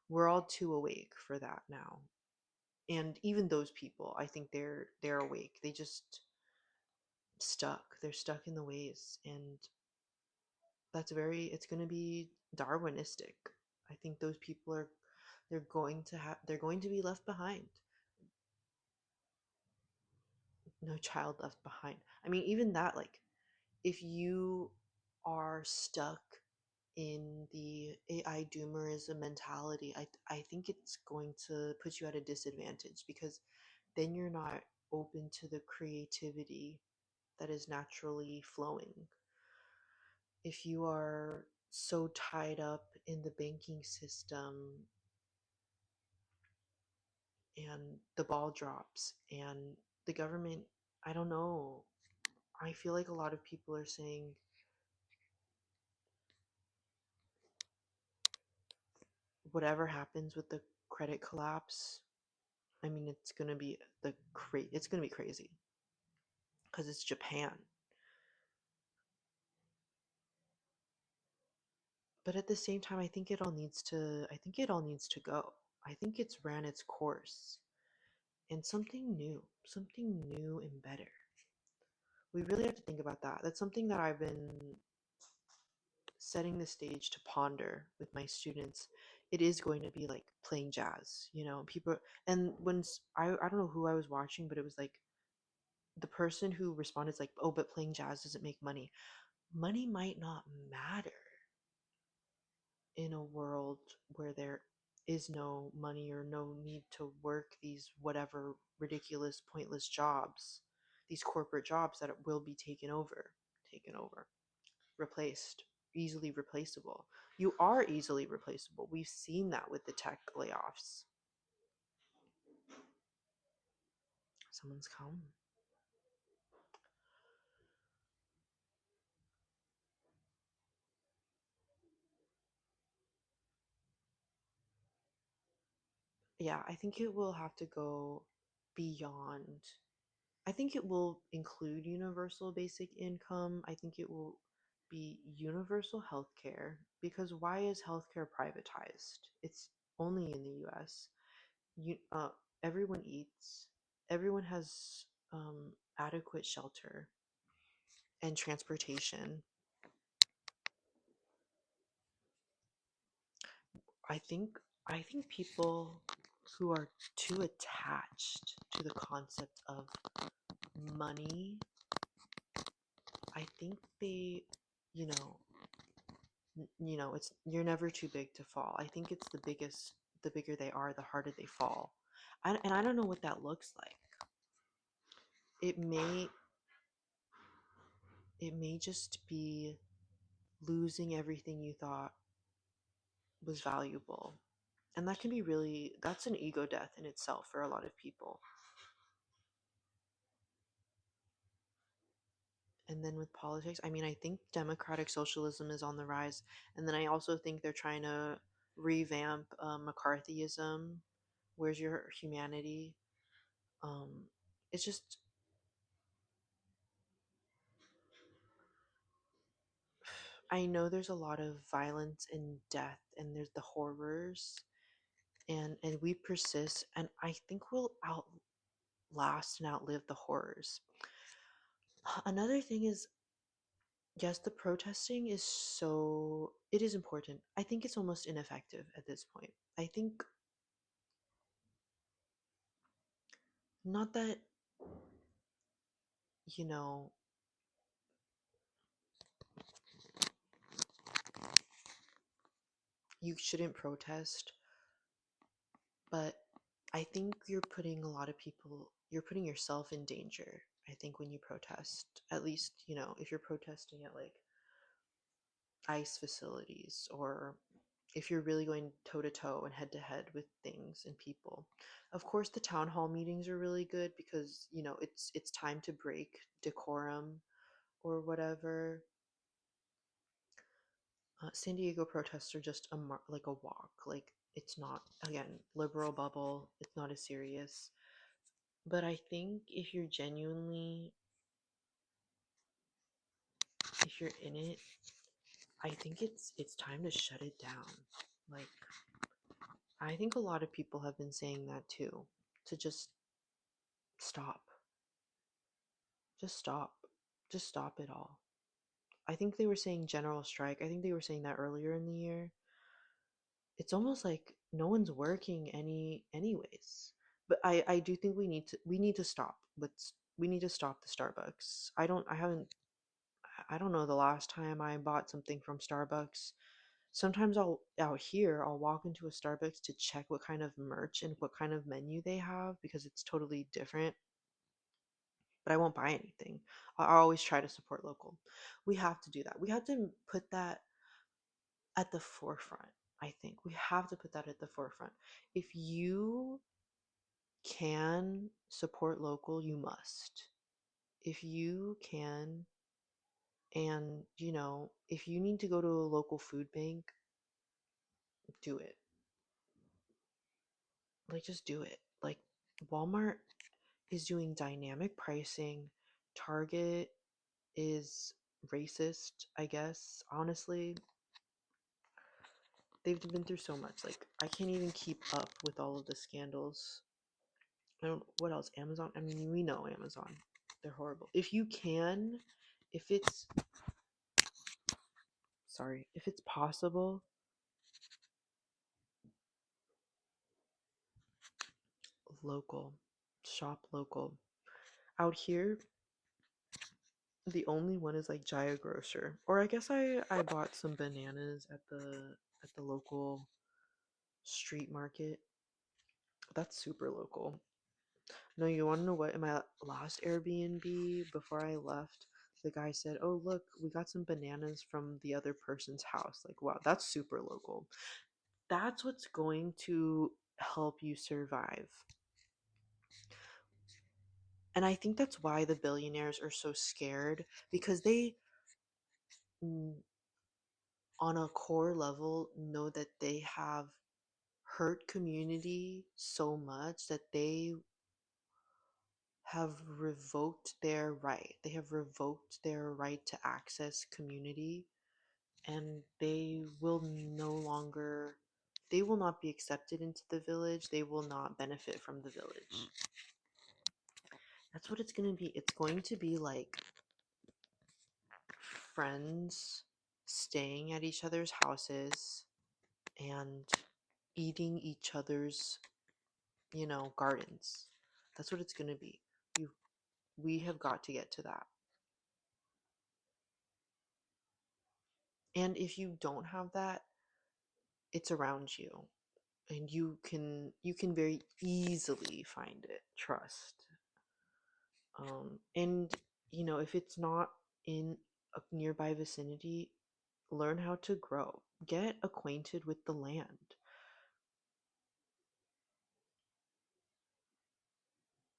We're all too awake for that now, and even those people, I think they're awake. They just stuck. They're stuck in the ways, and that's very. It's going to be Darwinistic. I think those people are. They're going to have. They're going to be left behind. No child left behind. I mean, even that, like, if you are stuck in the AI doomerism mentality, I think it's going to put you at a disadvantage because then you're not open to the creativity that is naturally flowing. If you are so tied up in the banking system and the ball drops and the government, I don't know. I feel like a lot of people are saying whatever happens with the credit collapse, I mean, it's gonna be crazy because it's Japan. But at the same time, I think it all needs to go. I think it's ran its course, and something new and better. We really have to think about that. That's something that I've been setting the stage to ponder with my students. It is going to be like playing jazz, people. And I don't know who I was watching, but it was like the person who responded is like, "Oh, but playing jazz doesn't make money." Money might not matter in a world where there is no money or no need to work these whatever ridiculous, pointless jobs, these corporate jobs that will be taken over, replaced, easily replaceable. You are easily replaceable. We've seen that with the tech layoffs. Someone's come. Yeah, I think it will have to go beyond. I think it will include universal basic income. I think it will be universal healthcare because why is healthcare privatized? It's only in the US. You, everyone eats, everyone has adequate shelter and transportation. I think I think people who are too attached to the concept of money, I think they, you know, it's you're never too big to fall. I think it's the bigger they are, the harder they fall. And I don't know what that looks like. It may it may just be losing everything you thought was valuable. And that can be really that's an ego death in itself for a lot of people. And then with politics, I mean, I think democratic socialism is on the rise. And then I also think they're trying to revamp McCarthyism. Where's your humanity? Um, it's just, I know there's a lot of violence and death, and there's the horrors. and we persist, and I think we'll outlast and outlive the horrors. Another thing is, yes, the protesting is so, it is important. I think it's almost ineffective at this point. I think, not that, you know, you shouldn't protest, but I think you're putting a lot of people, you're putting yourself in danger. I think when you protest, at least, if you're protesting at like ICE facilities, or if you're really going toe to toe and head to head with things and people. Of course, the town hall meetings are really good because, it's time to break decorum or whatever. San Diego protests are just like a walk. Like, it's not, again, liberal bubble. It's not as serious. But I think if you're in it, I think it's time to shut it down. Like, I think a lot of people have been saying that too, to just stop. Just stop. Just stop it all. I think they were saying general strike. I think they were saying that earlier in the year. It's almost like no one's working anyways. But I do think we need to stop. We need to stop the Starbucks. I don't know the last time I bought something from Starbucks. Sometimes I'll walk into a Starbucks to check what kind of merch and what kind of menu they have because it's totally different, but I won't buy anything. I always try to support local. We have to do that. We have to put that at the forefront. I think we have to put that at the forefront. If you can support local, you must. If you can, and if you need to go to a local food bank, do it. Like, just do it. Like, Walmart is doing dynamic pricing. Target is racist, I guess. Honestly, they've been through so much. Like, I can't even keep up with all of the scandals. I don't, what else? Amazon. I mean, we know Amazon. They're horrible. If it's sorry, if it's possible, local. Shop local. Out here, the only one is like Jaya Grocer. Or I guess I bought some bananas at the local street market. That's super local. No, you want to know what? In my last Airbnb, before I left, the guy said, "Oh, look, we got some bananas from the other person's house." Like, wow, that's super local. That's what's going to help you survive. And I think that's why the billionaires are so scared, because they, mm, on a core level, know that they have hurt community so much that they have revoked their right. They have revoked their right to access community, and they will not be accepted into the village. They will not benefit from the village. That's what it's going to be. It's going to be like friends staying at each other's houses and eating each other's, gardens. That's what it's going to be. You We have got to get to that. And if you don't have that, it's around you, and you can very easily find it. Trust. And if it's not in a nearby vicinity, learn how to grow. Get acquainted with the land.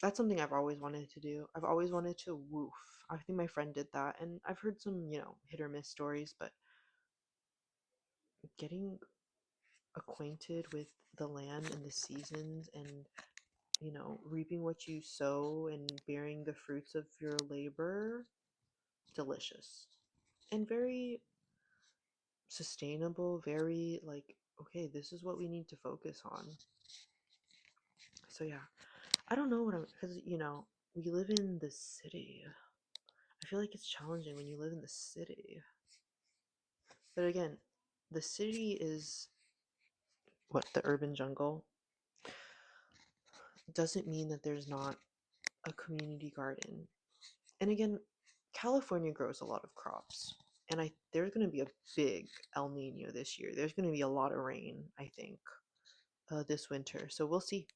That's something I've always wanted to do. I've always wanted to woof. I think my friend did that, and I've heard some, hit or miss stories, but getting acquainted with the land and the seasons, and reaping what you sow and bearing the fruits of your labor, delicious and very sustainable, very like okay, this is what we need to focus on. So yeah, I don't know what I'm, because we live in the city. I feel like it's challenging when you live in the city. But again, the city is what, the urban jungle doesn't mean that there's not a community garden. And again, California grows a lot of crops. And there's going to be a big El Nino this year. There's going to be a lot of rain, I think, this winter. So we'll see.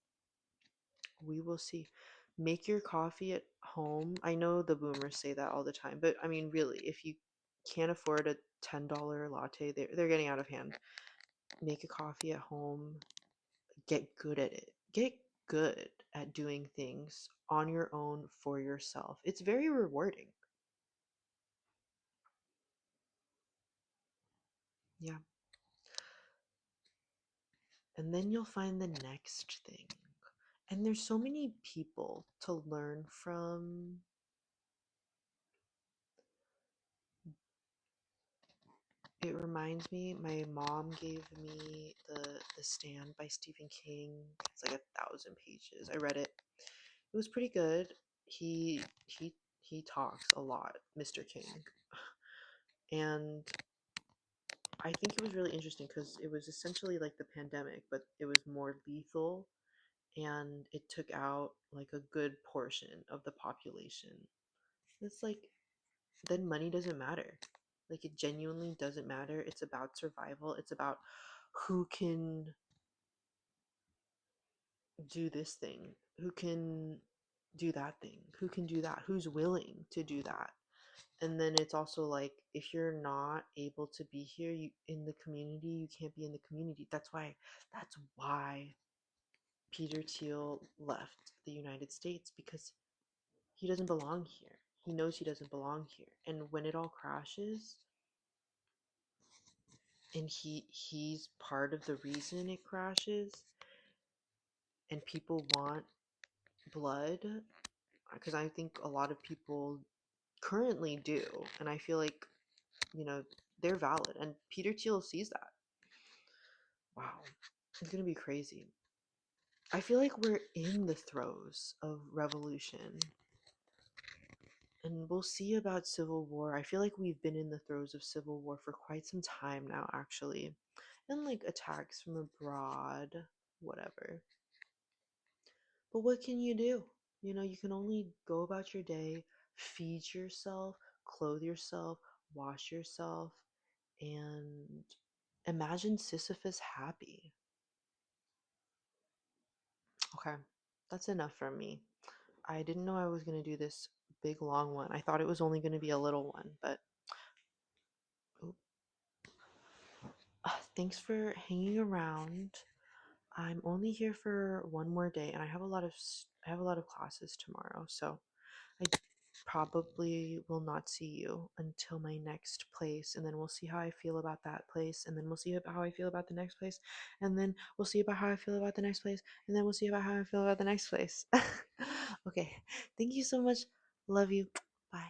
We will see. Make your coffee at home. I know the boomers say that all the time, but I mean, really, if you can't afford a $10 latte, they're getting out of hand. Make a coffee at home. Get good at it. Get good at doing things on your own for yourself. It's very rewarding. Yeah. And then you'll find the next thing. And there's so many people to learn from. It reminds me, my mom gave me the Stand by Stephen King. It's like 1,000 pages. I read it. It was pretty good. He talks a lot, Mr. King. And I think it was really interesting because it was essentially like the pandemic, but it was more lethal and it took out like a good portion of the population. It's like, then money doesn't matter. Like, it genuinely doesn't matter. It's about survival. It's about who can do this thing, who can do that thing, who can do that, who's willing to do that. And then it's also like, if you're not able to be here, in the community, you can't be in the community. That's why Peter Thiel left the United States, because he doesn't belong here. He knows he doesn't belong here. And when it all crashes, and he's part of the reason it crashes, and people want blood, because I think a lot of people currently do, and I feel like, you know they're valid, and Peter Thiel sees that. Wow, it's gonna be crazy. I feel like we're in the throes of revolution, and we'll see about civil war. I feel like we've been in the throes of civil war for quite some time now, actually, and like attacks from abroad, whatever. But what can you do? You can only go about your day, feed yourself, clothe yourself, wash yourself, and imagine Sisyphus happy. Okay, that's enough from me. I didn't know I was going to do this big long one. I thought it was only going to be a little one, but oop. Thanks for hanging around. I'm only here for one more day, and I have a lot of classes tomorrow, so I probably will not see you until my next place, and then we'll see how I feel about that place, and then we'll see how I feel about the next place, and then we'll see about how I feel about the next place, and then we'll see about how I feel about the next place. Okay, thank you so much. Love you. Bye.